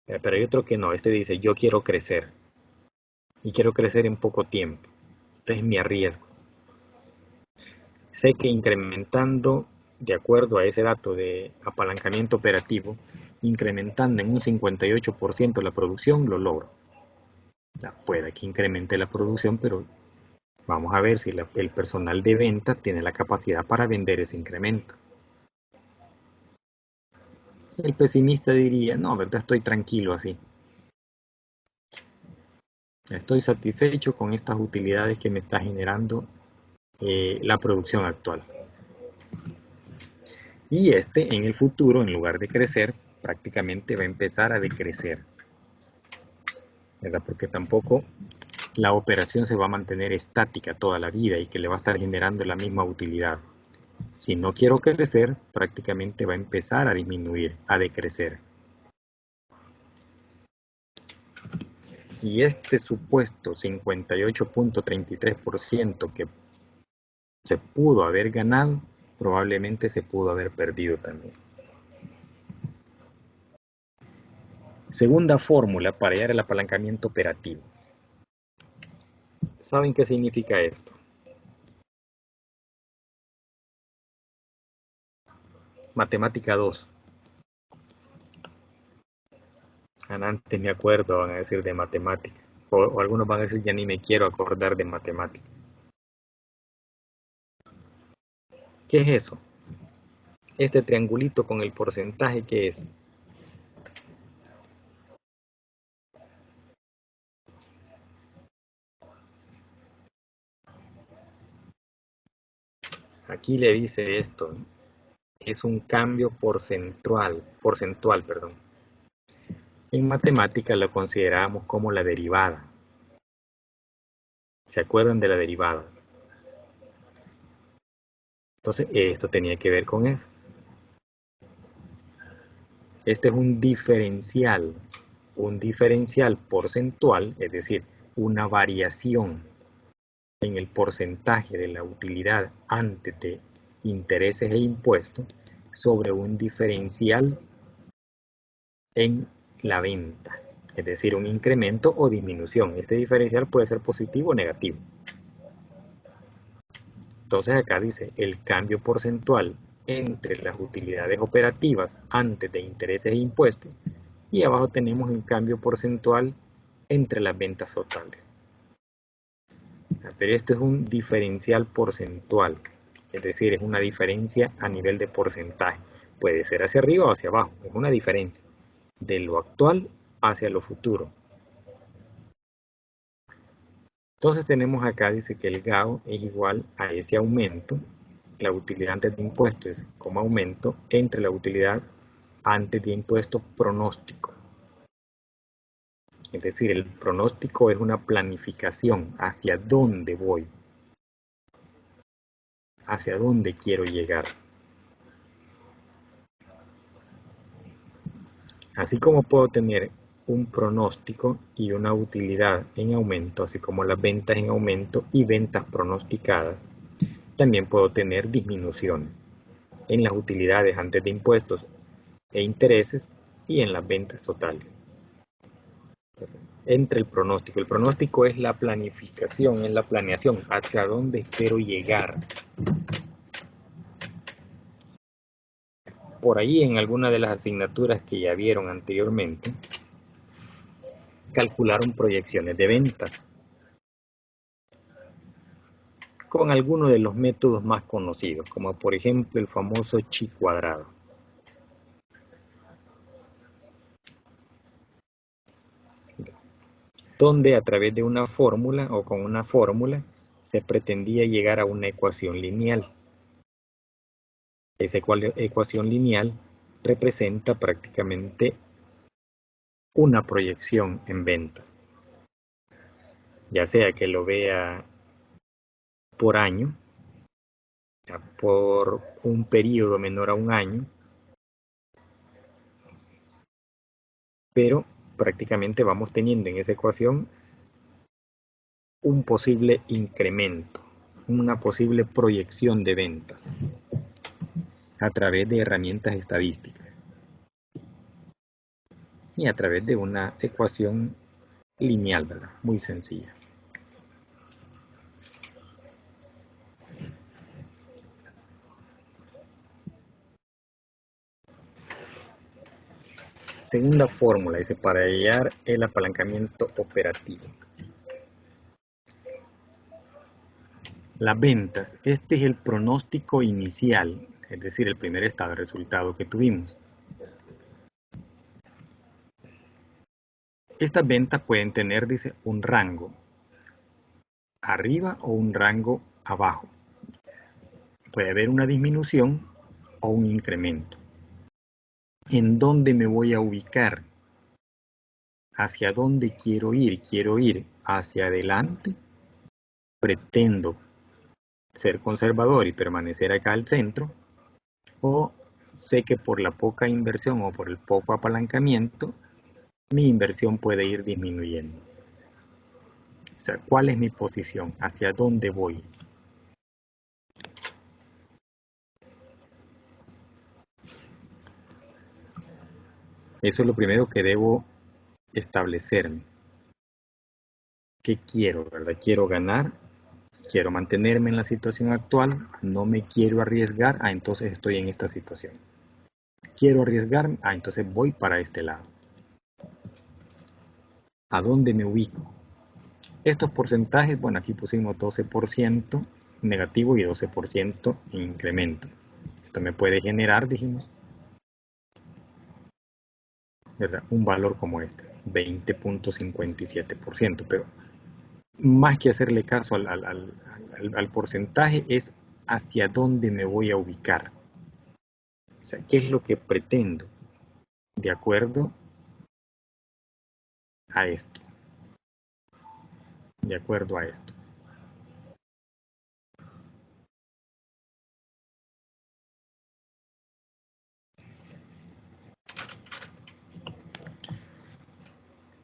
A: Pero hay otro que no, este dice, yo quiero crecer y quiero crecer en poco tiempo. Entonces me arriesgo. Sé que incrementando, de acuerdo a ese dato de apalancamiento operativo, incrementando en un 58% la producción, lo logro. Puede que incremente la producción, pero vamos a ver si el personal de venta tiene la capacidad para vender ese incremento. El pesimista diría, no, verdad, estoy tranquilo así. Estoy satisfecho con estas utilidades que me está generando la producción actual. Y en el futuro, en lugar de crecer, prácticamente va a empezar a decrecer, ¿verdad? Porque tampoco la operación se va a mantener estática toda la vida y que le va a estar generando la misma utilidad. Si no quiero crecer, prácticamente va a empezar a disminuir, a decrecer. Y este supuesto 58.33% que se pudo haber ganado, probablemente se pudo haber perdido también. Segunda fórmula para hallar el apalancamiento operativo. ¿Saben qué significa esto? Matemática 2. Antes me acuerdo, van a decir de matemática. O algunos van a decir, ya ni me quiero acordar de matemática. ¿Qué es eso? Este triangulito con el porcentaje, ¿qué es? Aquí le dice esto, es un cambio porcentual, perdón. En matemática lo consideramos como la derivada. ¿Se acuerdan de la derivada? Entonces, esto tenía que ver con eso. Este es un diferencial porcentual, es decir, una variación en el porcentaje de la utilidad antes de intereses e impuestos sobre un diferencial en la venta, es decir, un incremento o disminución. Este diferencial puede ser positivo o negativo. Entonces acá dice el cambio porcentual entre las utilidades operativas antes de intereses e impuestos, y abajo tenemos el cambio porcentual entre las ventas totales. Pero esto es un diferencial porcentual, es decir, es una diferencia a nivel de porcentaje. Puede ser hacia arriba o hacia abajo, es una diferencia de lo actual hacia lo futuro. Entonces tenemos acá, dice que el GAO es igual a ese aumento, la utilidad antes de impuestos como aumento entre la utilidad antes de impuestos pronóstico. Es decir, el pronóstico es una planificación hacia dónde voy, hacia dónde quiero llegar. Así como puedo tener un pronóstico y una utilidad en aumento, así como las ventas en aumento y ventas pronosticadas, también puedo tener disminuciones en las utilidades antes de impuestos e intereses y en las ventas totales. Entre el pronóstico es la planificación, es la planeación, hacia dónde espero llegar. Por ahí en alguna de las asignaturas que ya vieron anteriormente, calcularon proyecciones de ventas con algunos de los métodos más conocidos, como por ejemplo el famoso chi cuadrado. Donde a través de una fórmula o con una fórmula se pretendía llegar a una ecuación lineal. Esa ecuación lineal representa prácticamente una proyección en ventas. Ya sea que lo vea por año, por un periodo menor a un año, pero prácticamente vamos teniendo en esa ecuación un posible incremento, una posible proyección de ventas a través de herramientas estadísticas y a través de una ecuación lineal, ¿verdad? Muy sencilla. Segunda fórmula, dice, para hallar el apalancamiento operativo. Las ventas, este es el pronóstico inicial, es decir, el primer estado de resultado que tuvimos. Estas ventas pueden tener, dice, un rango arriba o un rango abajo. Puede haber una disminución o un incremento. ¿En dónde me voy a ubicar? ¿Hacia dónde quiero ir? ¿Quiero ir hacia adelante? ¿Pretendo ser conservador y permanecer acá al centro? ¿O sé que por la poca inversión o por el poco apalancamiento, mi inversión puede ir disminuyendo? O sea, ¿cuál es mi posición? ¿Hacia dónde voy? Eso es lo primero que debo establecerme. ¿Qué quiero, verdad? ¿Quiero ganar? ¿Quiero mantenerme en la situación actual? ¿No me quiero arriesgar? Entonces estoy en esta situación. ¿Quiero arriesgarme? Entonces voy para este lado. ¿A dónde me ubico? Estos porcentajes, bueno, aquí pusimos 12% negativo y 12% incremento. Esto me puede generar, dijimos, ¿verdad? Un valor como este, 20.57%, pero más que hacerle caso al porcentaje es hacia dónde me voy a ubicar. O sea, ¿qué es lo que pretendo de acuerdo a esto? De acuerdo a esto.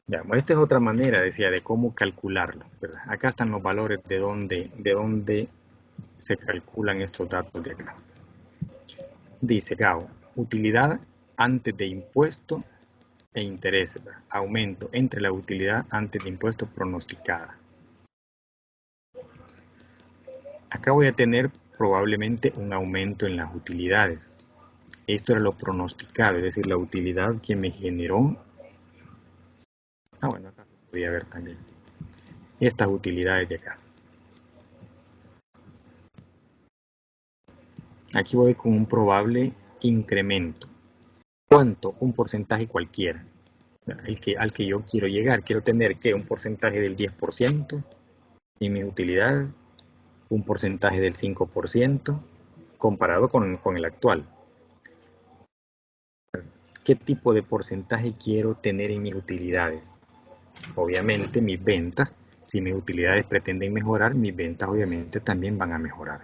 A: Ya, esta es otra manera, decía, de cómo calcularlo, ¿verdad? Acá están los valores de dónde se calculan estos datos de acá. Dice GAO, utilidad antes de impuesto e intereses, ¿verdad? Aumento entre la utilidad antes de impuesto pronosticada. Acá voy a tener probablemente un aumento en las utilidades. Esto era lo pronosticado, es decir, la utilidad que me generó. Bueno, acá se podía ver también estas utilidades de acá. Aquí voy con un probable incremento. ¿Cuánto? Un porcentaje cualquiera. Al que yo quiero llegar. Quiero tener que un porcentaje del 10% en mi utilidad, un porcentaje del 5% comparado con el actual. ¿Qué tipo de porcentaje quiero tener en mis utilidades? Obviamente mis ventas, si mis utilidades pretenden mejorar, mis ventas obviamente también van a mejorar.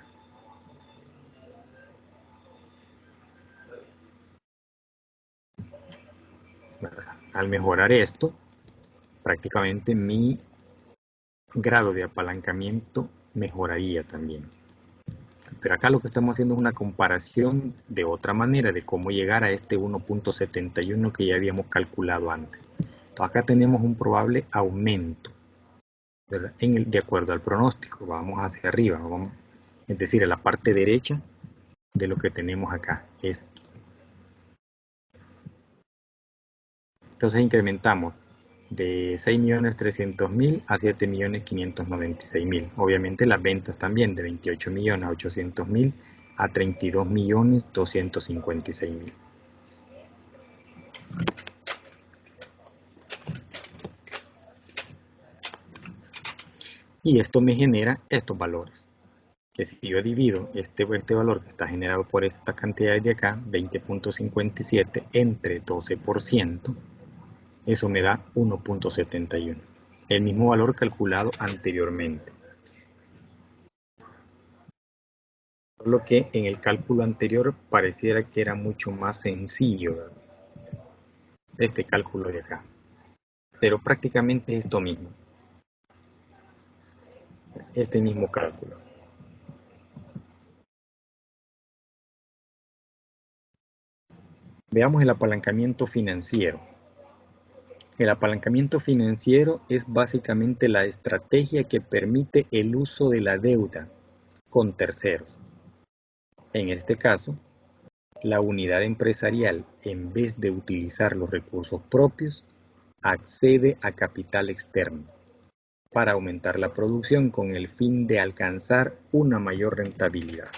A: Al mejorar esto, prácticamente mi grado de apalancamiento mejoraría también. Pero acá lo que estamos haciendo es una comparación de otra manera de cómo llegar a este 1.71 que ya habíamos calculado antes. Entonces acá tenemos un probable aumento, ¿verdad? De acuerdo al pronóstico. Vamos hacia arriba, es decir, a la parte derecha de lo que tenemos acá. Esto. Entonces incrementamos de 6.300.000 a 7.596.000. Obviamente las ventas también de 28.800.000 a 32.256.000. Y esto me genera estos valores. que si yo divido este valor que está generado por esta cantidad de acá, 20.57, entre 12%, eso me da 1.71, el mismo valor calculado anteriormente. Solo que en el cálculo anterior pareciera que era mucho más sencillo, ¿verdad?, este cálculo de acá, pero prácticamente es esto mismo, este mismo cálculo. Veamos el apalancamiento financiero. El apalancamiento financiero es básicamente la estrategia que permite el uso de la deuda con terceros. En este caso, la unidad empresarial, en vez de utilizar los recursos propios, accede a capital externo para aumentar la producción con el fin de alcanzar una mayor rentabilidad.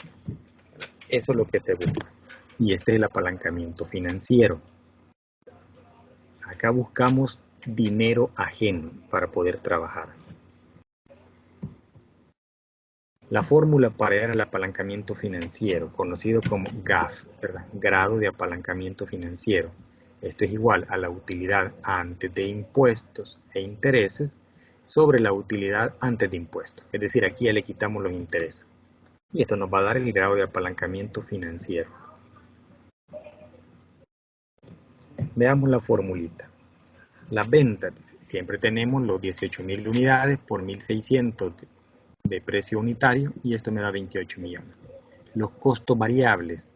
A: Eso es lo que se busca. Y este es el apalancamiento financiero. Acá buscamos dinero ajeno para poder trabajar. La fórmula para el apalancamiento financiero, conocido como GAF, ¿verdad?, grado de apalancamiento financiero. Esto es igual a la utilidad antes de impuestos e intereses sobre la utilidad antes de impuestos. Es decir, aquí ya le quitamos los intereses. Y esto nos va a dar el grado de apalancamiento financiero. Veamos la formulita. Las ventas, siempre tenemos los 18.000 unidades por 1.600 de precio unitario y esto me da 28 millones. Los costos variables,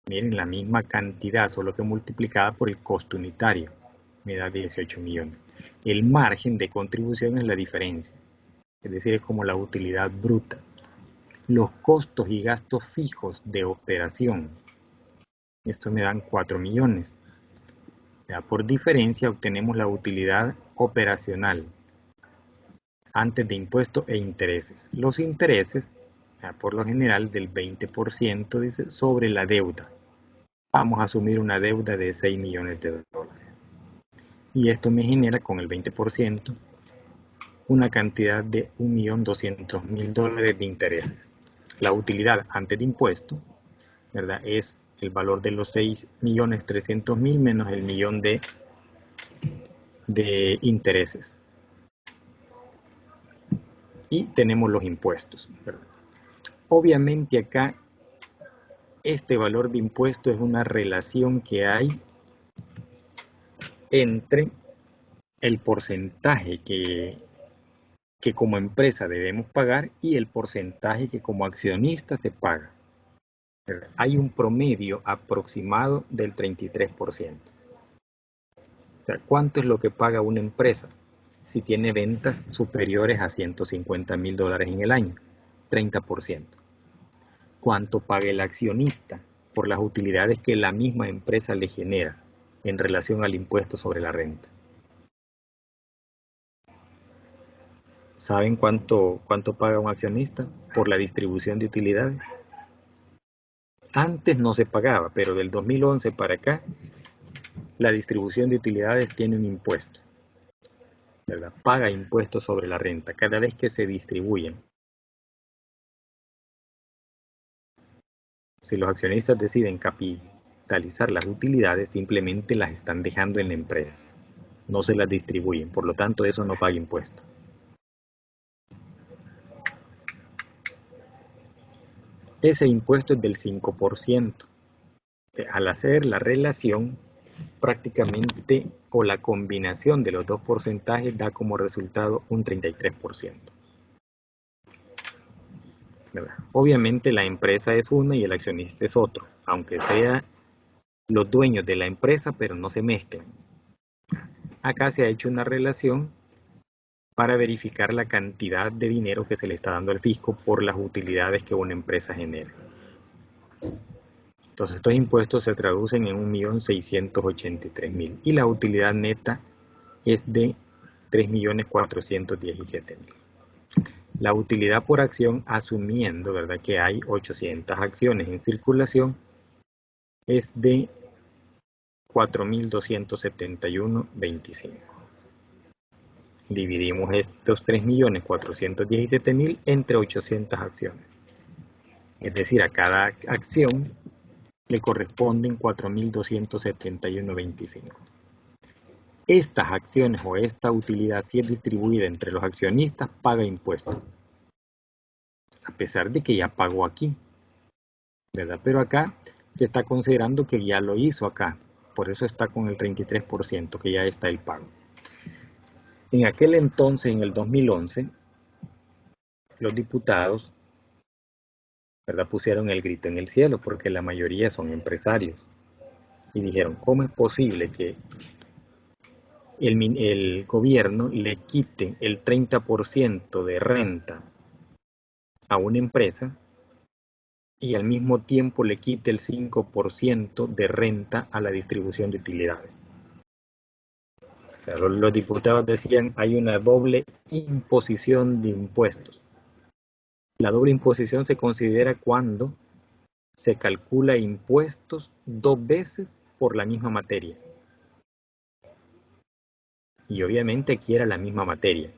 A: miren, la misma cantidad, solo que multiplicada por el costo unitario, me da 18 millones. El margen de contribución es la diferencia, es decir, es como la utilidad bruta. Los costos y gastos fijos de operación, esto me dan 4 millones. Ya, por diferencia obtenemos la utilidad operacional antes de impuestos e intereses. Los intereses, ya, por lo general del 20% dice, sobre la deuda. Vamos a asumir una deuda de 6 millones de dólares. Y esto me genera con el 20% una cantidad de 1.200.000 dólares de intereses. La utilidad antes de impuesto, ¿verdad?, es el valor de los 6.300.000 menos el millón de intereses. Y tenemos los impuestos, ¿verdad? Obviamente acá este valor de impuesto es una relación que hay entre el porcentaje que como empresa debemos pagar y el porcentaje que como accionista se paga. Hay un promedio aproximado del 33%. O sea, ¿cuánto es lo que paga una empresa si tiene ventas superiores a 150.000 dólares en el año? 30%. ¿Cuánto paga el accionista por las utilidades que la misma empresa le genera en relación al impuesto sobre la renta? ¿Saben cuánto paga un accionista por la distribución de utilidades? Antes no se pagaba, pero del 2011 para acá, la distribución de utilidades tiene un impuesto, ¿verdad? Paga impuestos sobre la renta cada vez que se distribuyen. Si los accionistas deciden capitalizar las utilidades, simplemente las están dejando en la empresa, no se las distribuyen, por lo tanto eso no paga impuesto. Ese impuesto es del 5%. Al hacer la relación, prácticamente, o la combinación de los dos porcentajes da como resultado un 33%. ¿Verdad? Obviamente la empresa es una y el accionista es otro, aunque sean los dueños de la empresa, pero no se mezclan. Acá se ha hecho una relación para verificar la cantidad de dinero que se le está dando al fisco por las utilidades que una empresa genera. Entonces estos impuestos se traducen en 1.683.000 y la utilidad neta es de 3.417.000. La utilidad por acción, asumiendo, ¿verdad?, que hay 800 acciones en circulación, es de 4.271.25. Dividimos estos 3.417.000 entre 800 acciones. Es decir, a cada acción le corresponden 4.271.25. Estas acciones o esta utilidad, si es distribuida entre los accionistas, paga impuestos. A pesar de que ya pagó aquí, ¿verdad? Pero acá se está considerando que ya lo hizo acá. Por eso está con el 33%, que ya está el pago. En aquel entonces, en el 2011, los diputados, ¿verdad?, pusieron el grito en el cielo porque la mayoría son empresarios. Y dijeron, ¿cómo es posible que el gobierno le quite el 30% de renta a una empresa y al mismo tiempo le quite el 5% de renta a la distribución de utilidades? Pero los diputados decían, hay una doble imposición de impuestos. La doble imposición se considera cuando se calcula impuestos dos veces por la misma materia. Y obviamente aquí era la misma materia.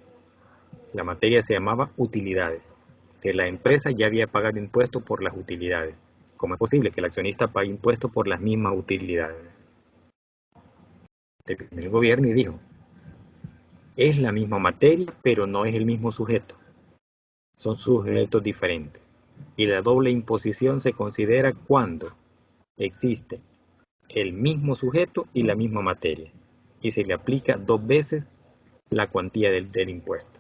A: La materia se llamaba utilidades, que la empresa ya había pagado impuestos por las utilidades. ¿Cómo es posible que el accionista pague impuestos por las mismas utilidades? El gobierno y dijo, es la misma materia, pero no es el mismo sujeto. Son sujetos diferentes. Y la doble imposición se considera cuando existe el mismo sujeto y la misma materia. Y se le aplica dos veces la cuantía del impuesto.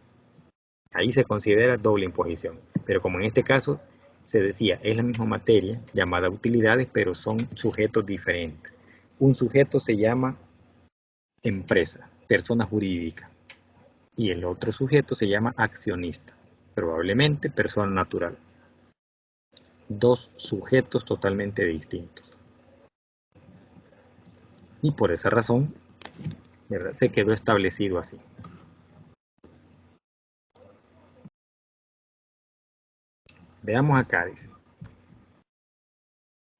A: Ahí se considera doble imposición. Pero como en este caso se decía, es la misma materia llamada utilidades, pero son sujetos diferentes. Un sujeto se llama empresa, persona jurídica. Y el otro sujeto se llama accionista, probablemente persona natural. Dos sujetos totalmente distintos. Y por esa razón, ¿verdad?, se quedó establecido así. Veamos acá, dice.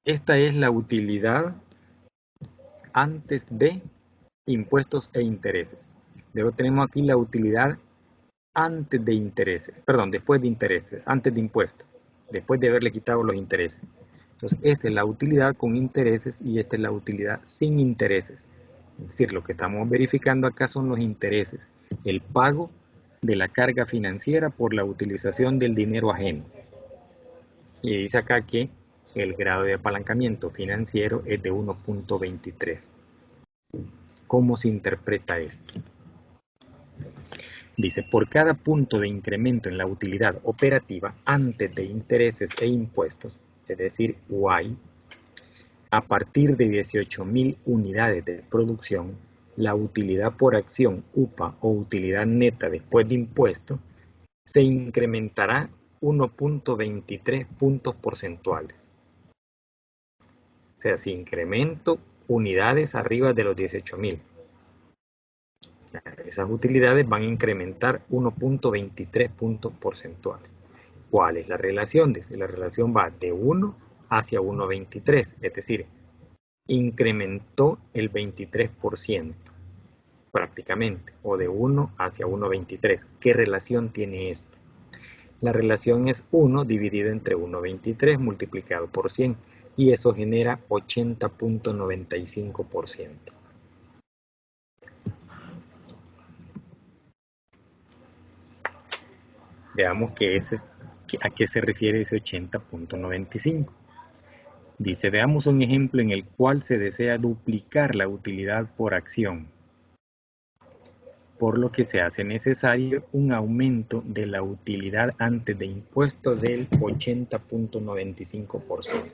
A: Esta es la utilidad antes de impuestos e intereses. Luego tenemos aquí la utilidad antes de intereses, perdón, después de intereses, antes de impuestos, después de haberle quitado los intereses. Entonces, esta es la utilidad con intereses y esta es la utilidad sin intereses. Es decir, lo que estamos verificando acá son los intereses, el pago de la carga financiera por la utilización del dinero ajeno. Y dice acá que el grado de apalancamiento financiero es de 1.23. ¿Cómo se interpreta esto? Dice, por cada punto de incremento en la utilidad operativa antes de intereses e impuestos, es decir, Y, a partir de 18.000 unidades de producción, la utilidad por acción UPA o utilidad neta después de impuestos se incrementará 1.23 puntos porcentuales. O sea, si incremento unidades arriba de los 18.000, esas utilidades van a incrementar 1.23 puntos porcentuales. ¿Cuál es la relación? La relación va de 1 hacia 1.23, es decir, incrementó el 23% prácticamente, o de 1 hacia 1.23. ¿Qué relación tiene esto? La relación es 1 dividido entre 1.23 multiplicado por 100, y eso genera 80.95%. Veamos a qué se refiere ese 80.95. Dice, veamos un ejemplo en el cual se desea duplicar la utilidad por acción, por lo que se hace necesario un aumento de la utilidad antes de impuestos del 80.95%.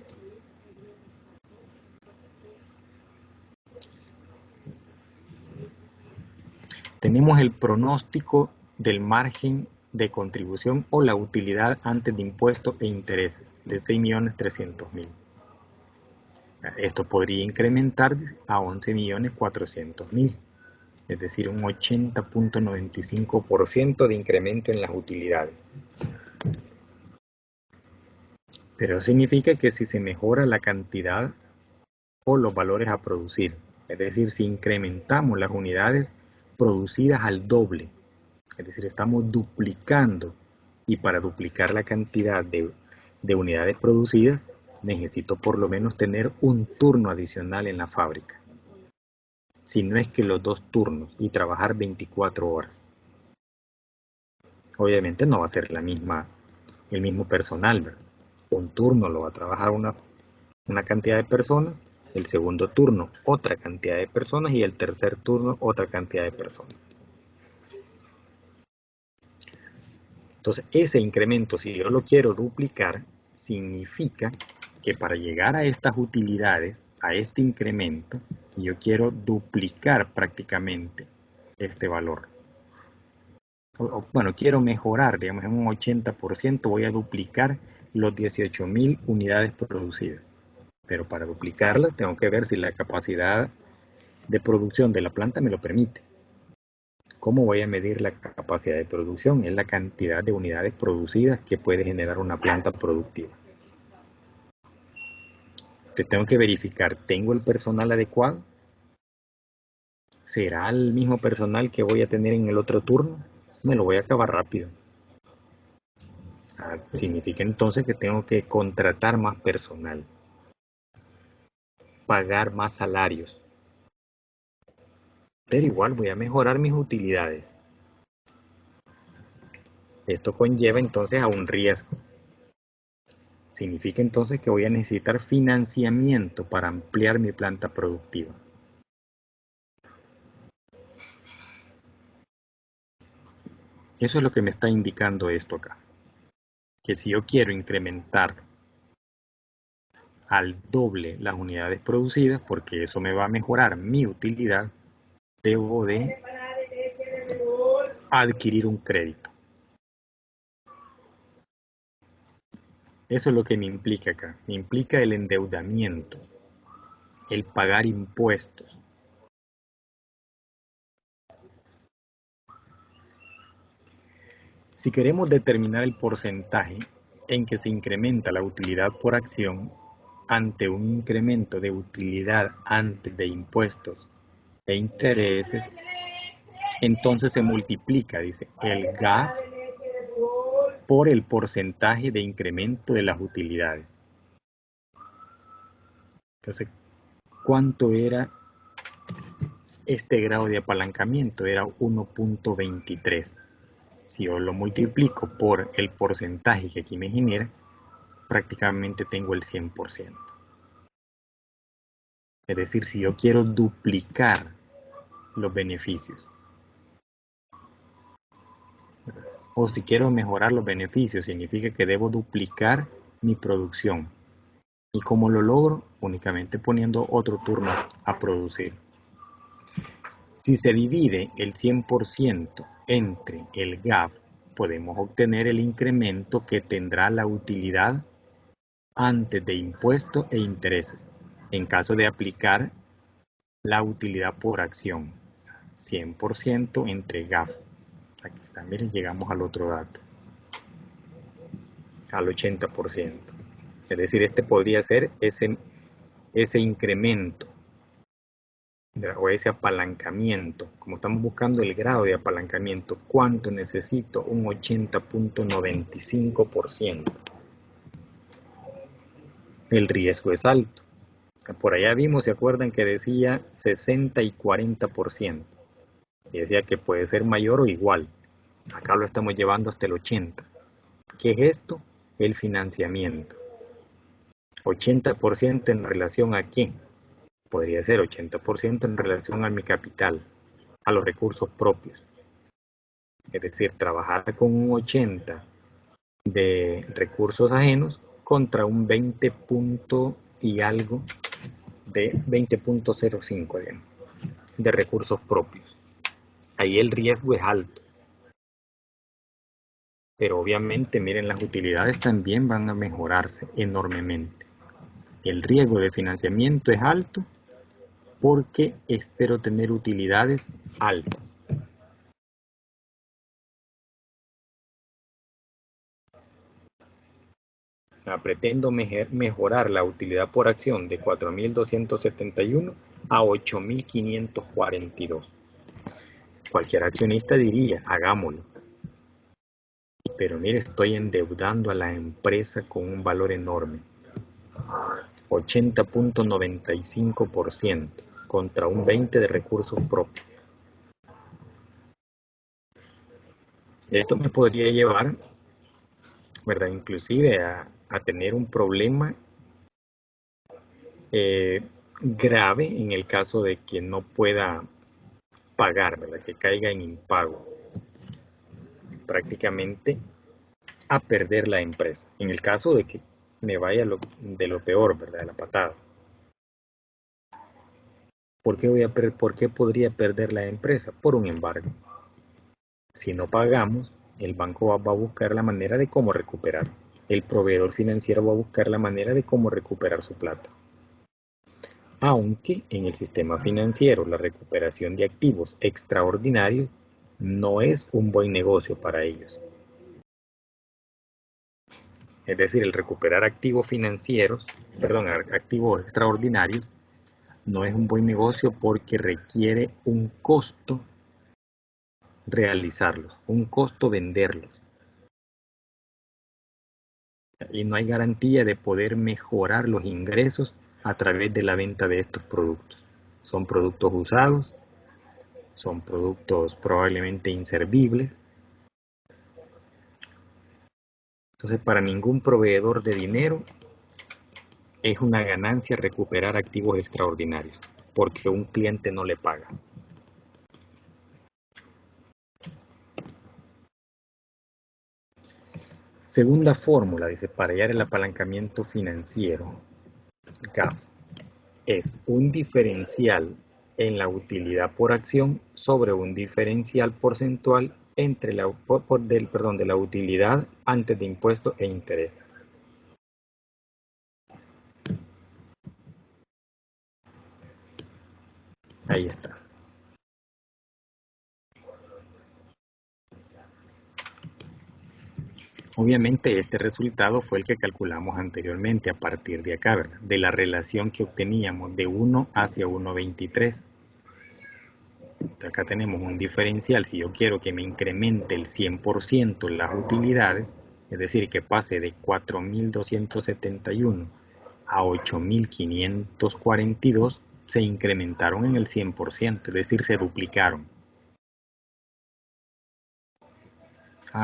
A: Tenemos el pronóstico del margen de contribución o la utilidad antes de impuestos e intereses de 6.300.000. Esto podría incrementar a 11.400.000, es decir, un 80.95% de incremento en las utilidades. Pero significa que si se mejora la cantidad o los valores a producir, es decir, si incrementamos las unidades producidas al doble, es decir, estamos duplicando, y para duplicar la cantidad de de unidades producidas, necesito por lo menos tener un turno adicional en la fábrica. Si no es que los 2 turnos y trabajar 24 horas. Obviamente no va a ser el mismo personal, ¿verdad? Un turno lo va a trabajar una cantidad de personas, el segundo turno otra cantidad de personas y el tercer turno otra cantidad de personas. Entonces ese incremento, si yo lo quiero duplicar, significa que para llegar a estas utilidades, a este incremento, yo quiero duplicar prácticamente este valor. Bueno, quiero mejorar, digamos, en un 80%, voy a duplicar los 18.000 unidades producidas. Pero para duplicarlas tengo que ver si la capacidad de producción de la planta me lo permite. ¿Cómo voy a medir la capacidad de producción? Es la cantidad de unidades producidas que puede generar una planta productiva. Entonces tengo que verificar, ¿tengo el personal adecuado? ¿Será el mismo personal que voy a tener en el otro turno? Me lo voy a acabar rápido. Significa entonces que tengo que contratar más personal, pagar más salarios. Pero igual voy a mejorar mis utilidades. Esto conlleva entonces a un riesgo. Significa entonces que voy a necesitar financiamiento para ampliar mi planta productiva. Eso es lo que me está indicando esto acá. Que si yo quiero incrementar al doble las unidades producidas, porque eso me va a mejorar mi utilidad, debo de adquirir un crédito. Eso es lo que me implica acá. Me implica el endeudamiento, el pagar impuestos. Si queremos determinar el porcentaje en que se incrementa la utilidad por acción ante un incremento de utilidad antes de impuestos e intereses, entonces se multiplica, dice, el GAF por el porcentaje de incremento de las utilidades. Entonces, ¿cuánto era este grado de apalancamiento? Era 1.23. Si yo lo multiplico por el porcentaje que aquí me genera, prácticamente tengo el 100%. Es decir, si yo quiero duplicar los beneficios, o si quiero mejorar los beneficios, significa que debo duplicar mi producción. ¿Y cómo lo logro? Únicamente poniendo otro turno a producir. Si se divide el 100% entre el GAF, podemos obtener el incremento que tendrá la utilidad antes de impuestos e intereses, en caso de aplicar la utilidad por acción. 100% entre GAF. Aquí está, miren, llegamos al otro dato. Al 80%. Es decir, este podría ser ese incremento o ese apalancamiento. Como estamos buscando el grado de apalancamiento, ¿cuánto necesito? Un 80.95%. El riesgo es alto. Por allá vimos, ¿se acuerdan que decía 60 y 40%? Y decía que puede ser mayor o igual. Acá lo estamos llevando hasta el 80%. ¿Qué es esto? El financiamiento. 80% en relación a qué? Podría ser 80% en relación a mi capital, a los recursos propios. Es decir, trabajar con un 80% de recursos ajenos contra un 20 punto y algo de 20.05 de recursos propios. Ahí el riesgo es alto. Pero obviamente, miren, las utilidades también van a mejorarse enormemente. El riesgo de financiamiento es alto porque espero tener utilidades altas. Pretendo mejorar la utilidad por acción de 4.271 a 8.542. Cualquier accionista diría, hagámoslo. pero mire, estoy endeudando a la empresa con un valor enorme, 80.95% contra un 20% de recursos propios. Esto me podría llevar, ¿verdad?, inclusive a tener un problema grave en el caso de que no pueda pagar, ¿verdad?, que caiga en impago, prácticamente a perder la empresa, en el caso de que me vaya de lo peor, ¿verdad?, de la patada. ¿Por qué podría perder la empresa? Por un embargo. Si no pagamos, el banco va a buscar la manera de cómo recuperar. El proveedor financiero va a buscar la manera de cómo recuperar su plata. Aunque en el sistema financiero la recuperación de activos extraordinarios no es un buen negocio para ellos. Es decir, el recuperar activos activos extraordinarios no es un buen negocio porque requiere un costo realizarlos, un costo venderlos. Y no hay garantía de poder mejorar los ingresos a través de la venta de estos productos. Son productos usados, son productos probablemente inservibles. Entonces, para ningún proveedor de dinero es una ganancia recuperar activos extraordinarios, porque un cliente no le paga. Segunda fórmula, dice, para hallar el apalancamiento financiero, GAF, es un diferencial en la utilidad por acción sobre un diferencial porcentual entre de la utilidad antes de impuestos e interés. Ahí está. Obviamente este resultado fue el que calculamos anteriormente a partir de acá, ¿verdad?, de la relación que obteníamos de 1 hacia 1.23. Acá tenemos un diferencial. Si yo quiero que me incremente el 100% las utilidades, es decir, que pase de 4.271 a 8.542, se incrementaron en el 100%, es decir, se duplicaron.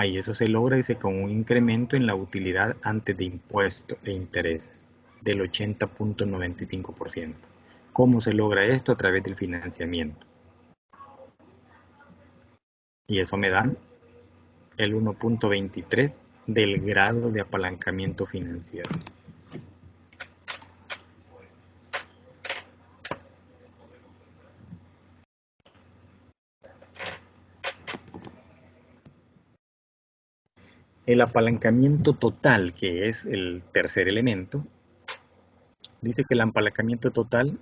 A: Y eso se logra, dice, con un incremento en la utilidad antes de impuestos e intereses del 80.95%. ¿Cómo se logra esto? A través del financiamiento. Y eso me da el 1.23 del grado de apalancamiento financiero. El apalancamiento total, que es el tercer elemento, dice que el apalancamiento total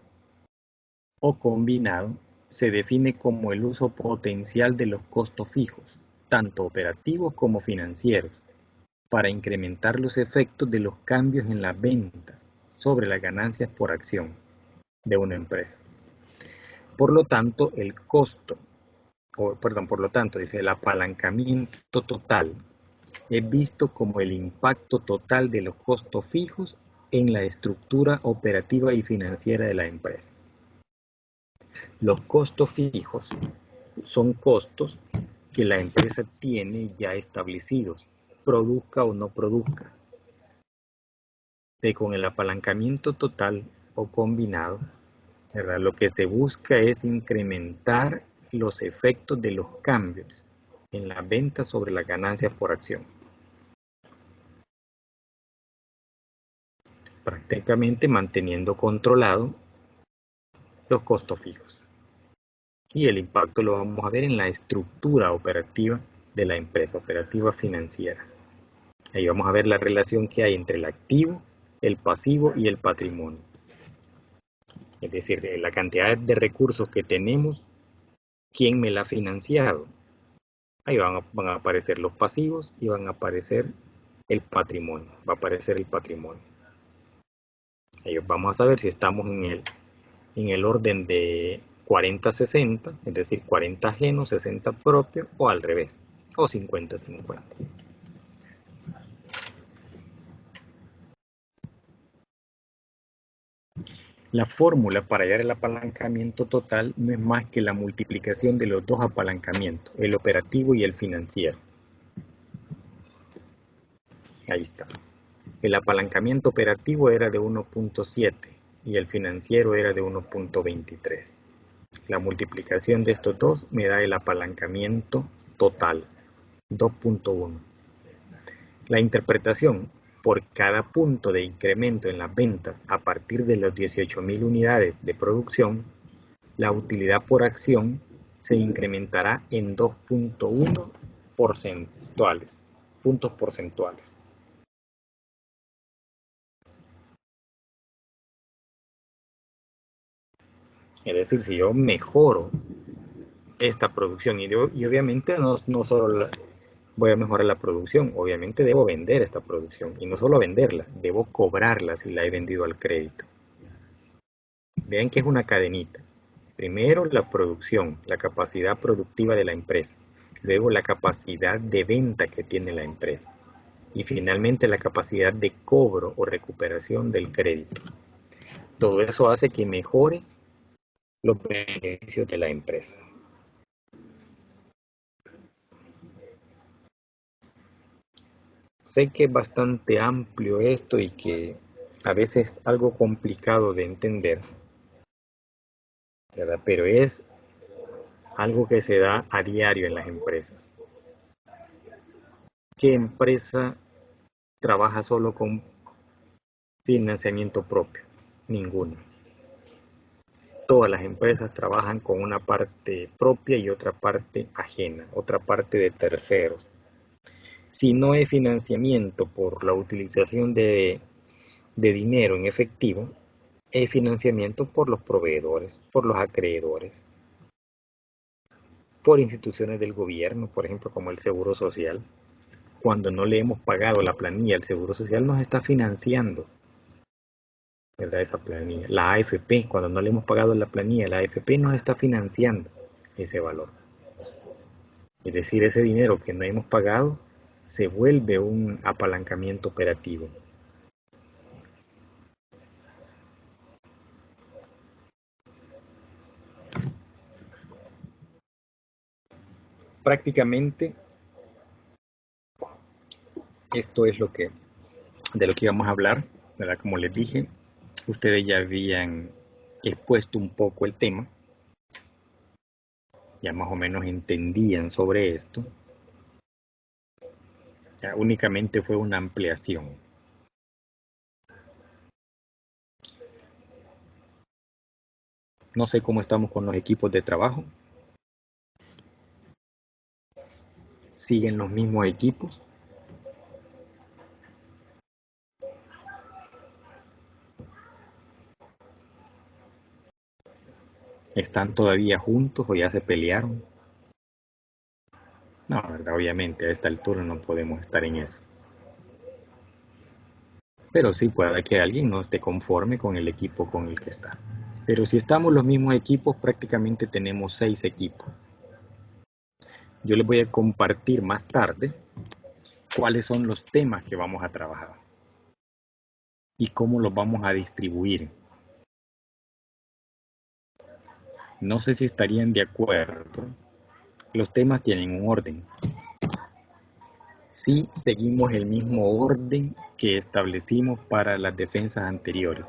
A: o combinado se define como el uso potencial de los costos fijos, tanto operativos como financieros, para incrementar los efectos de los cambios en las ventas sobre las ganancias por acción de una empresa. Por lo tanto, el apalancamiento total es visto como el impacto total de los costos fijos en la estructura operativa y financiera de la empresa. Los costos fijos son costos que la empresa tiene ya establecidos, produzca o no produzca. Con el apalancamiento total o combinado, ¿verdad?, lo que se busca es incrementar los efectos de los cambios en las ventas sobre las ganancias por acción. Prácticamente manteniendo controlado los costos fijos. Y el impacto lo vamos a ver en la estructura operativa de la empresa, operativa financiera. Ahí vamos a ver la relación que hay entre el activo, el pasivo y el patrimonio. Es decir, la cantidad de recursos que tenemos, quién me la ha financiado. Ahí van a aparecer los pasivos y van a aparecer el patrimonio. Va a aparecer el patrimonio. Ahí vamos a saber si estamos en el orden de 40-60, es decir, 40 ajeno, 60 propio, o al revés, o 50-50. La fórmula para hallar el apalancamiento total no es más que la multiplicación de los dos apalancamientos, el operativo y el financiero. Ahí está. El apalancamiento operativo era de 1.7 y el financiero era de 1.23. La multiplicación de estos dos me da el apalancamiento total, 2.1. La interpretación: por cada punto de incremento en las ventas a partir de las 18.000 unidades de producción, la utilidad por acción se incrementará en 2.1 puntos porcentuales. Es decir, si yo mejoro esta producción y obviamente no solo voy a mejorar la producción, obviamente debo vender esta producción y no solo venderla, debo cobrarla si la he vendido al crédito. Vean que es una cadenita. Primero la producción, la capacidad productiva de la empresa, luego la capacidad de venta que tiene la empresa y finalmente la capacidad de cobro o recuperación del crédito. Todo eso hace que mejore los beneficios de la empresa. Sé que es bastante amplio esto y que a veces es algo complicado de entender, ¿verdad? Pero es algo que se da a diario en las empresas. ¿Qué empresa trabaja solo con financiamiento propio? Ninguna. Todas las empresas trabajan con una parte propia y otra parte ajena, otra parte de terceros. Si no hay financiamiento por la utilización de dinero en efectivo, es financiamiento por los proveedores, por los acreedores, por instituciones del gobierno, por ejemplo, como el Seguro Social. Cuando no le hemos pagado la planilla, el Seguro Social nos está financiando, ¿verdad? Esa planilla. La AFP, cuando no le hemos pagado la planilla, la AFP nos está financiando ese valor. Es decir, ese dinero que no hemos pagado se vuelve un apalancamiento operativo. Prácticamente esto es de lo que íbamos a hablar, ¿verdad? Como les dije, ustedes ya habían expuesto un poco el tema, ya más o menos entendían sobre esto, ya únicamente fue una ampliación. No sé cómo estamos con los equipos de trabajo. ¿Siguen los mismos equipos? ¿Están todavía juntos o ya se pelearon? No, ¿verdad? Obviamente a esta altura no podemos estar en eso. Pero sí puede que alguien no esté conforme con el equipo con el que está. Pero si estamos los mismos equipos, prácticamente tenemos 6 equipos. Yo les voy a compartir más tarde cuáles son los temas que vamos a trabajar y cómo los vamos a distribuir. No sé si estarían de acuerdo. Los temas tienen un orden. Si seguimos el mismo orden que establecimos para las defensas anteriores.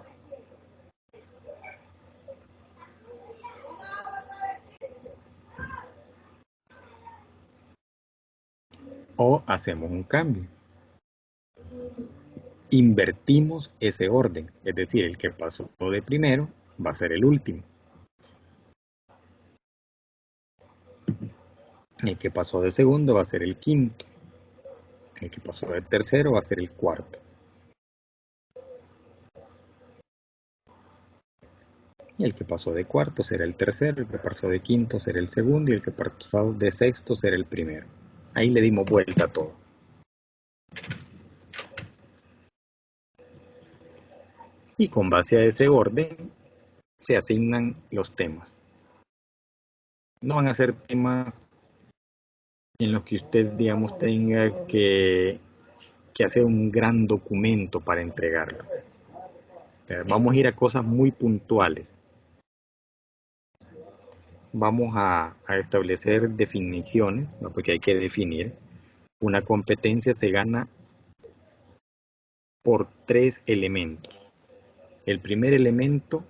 A: O hacemos un cambio. Invertimos ese orden, es decir, el que pasó de primero va a ser el último. El que pasó de segundo va a ser el quinto. El que pasó de tercero va a ser el cuarto. Y el que pasó de cuarto será el tercero, el que pasó de quinto será el segundo y el que pasó de sexto será el primero. Ahí le dimos vuelta a todo. Y con base a ese orden se asignan los temas. No van a ser temas en los que usted, digamos, tenga que hacer un gran documento para entregarlo. Vamos a ir a cosas muy puntuales. Vamos a establecer definiciones, ¿no? Porque hay que definir. Una competencia se gana por 3 elementos. El primer elemento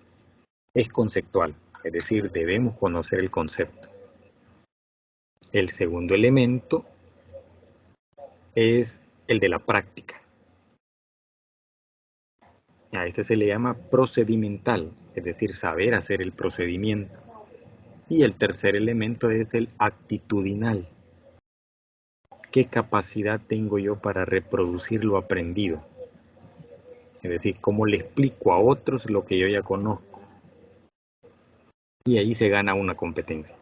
A: es conceptual, es decir, debemos conocer el concepto. El segundo elemento es el de la práctica. A este se le llama procedimental, es decir, saber hacer el procedimiento. Y el tercer elemento es el actitudinal. ¿Qué capacidad tengo yo para reproducir lo aprendido? Es decir, cómo le explico a otros lo que yo ya conozco. Y ahí se gana una competencia.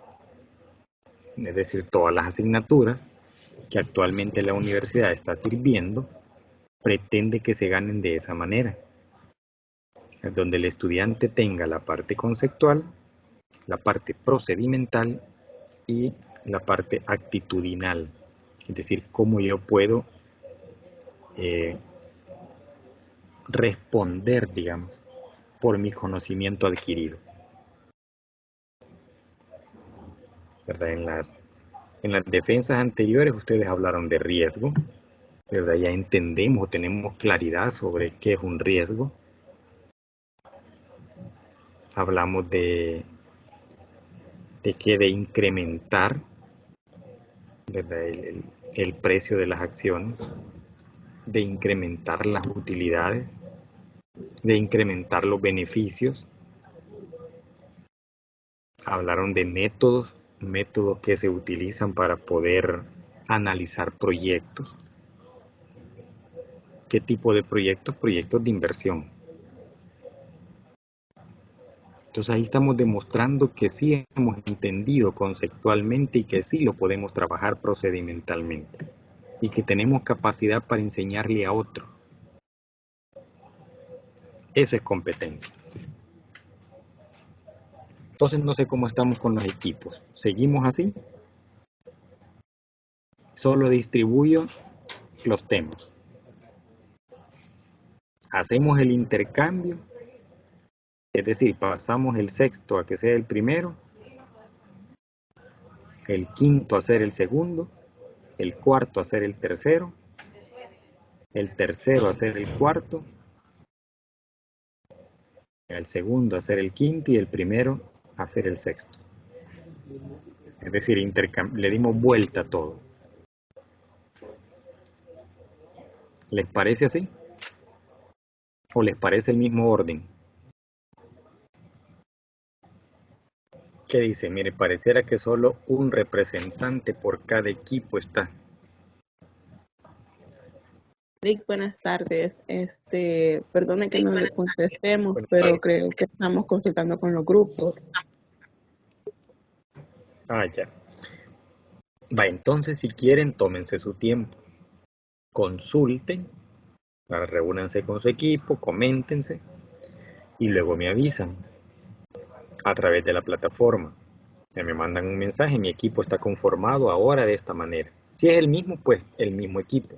A: Es decir, todas las asignaturas que actualmente la universidad está sirviendo pretende que se ganen de esa manera. Donde el estudiante tenga la parte conceptual, la parte procedimental y la parte actitudinal. Es decir, cómo yo puedo responder, digamos, por mi conocimiento adquirido. ¿Verdad? En las defensas anteriores ustedes hablaron de riesgo, ¿verdad? Ya entendemos, tenemos claridad sobre qué es un riesgo. Hablamos de incrementar, ¿verdad? El precio de las acciones, de incrementar las utilidades, de incrementar los beneficios. Hablaron de métodos que se utilizan para poder analizar proyectos. ¿Qué tipo de proyectos? Proyectos de inversión. Entonces ahí estamos demostrando que sí hemos entendido conceptualmente y que sí lo podemos trabajar procedimentalmente y que tenemos capacidad para enseñarle a otro. Eso es competencia. Entonces no sé cómo estamos con los equipos. ¿Seguimos así? Solo distribuyo los temas. Hacemos el intercambio, es decir, pasamos el sexto a que sea el primero, el quinto a ser el segundo, el cuarto a ser el tercero a ser el cuarto, el segundo a ser el quinto y el primero a ser el sexto. Es decir, le dimos vuelta a todo. ¿Les parece así? ¿O les parece el mismo orden? ¿Qué dice? Mire, pareciera que solo un representante por cada equipo está.
C: Rick, buenas tardes. Perdone que no le contestemos, pero creo que estamos consultando con los grupos.
A: Ya. Va, entonces si quieren, tómense su tiempo. Consulten, reúnanse con su equipo, coméntense y luego me avisan a través de la plataforma. Me mandan un mensaje, mi equipo está conformado ahora de esta manera. Si es el mismo, pues el mismo equipo.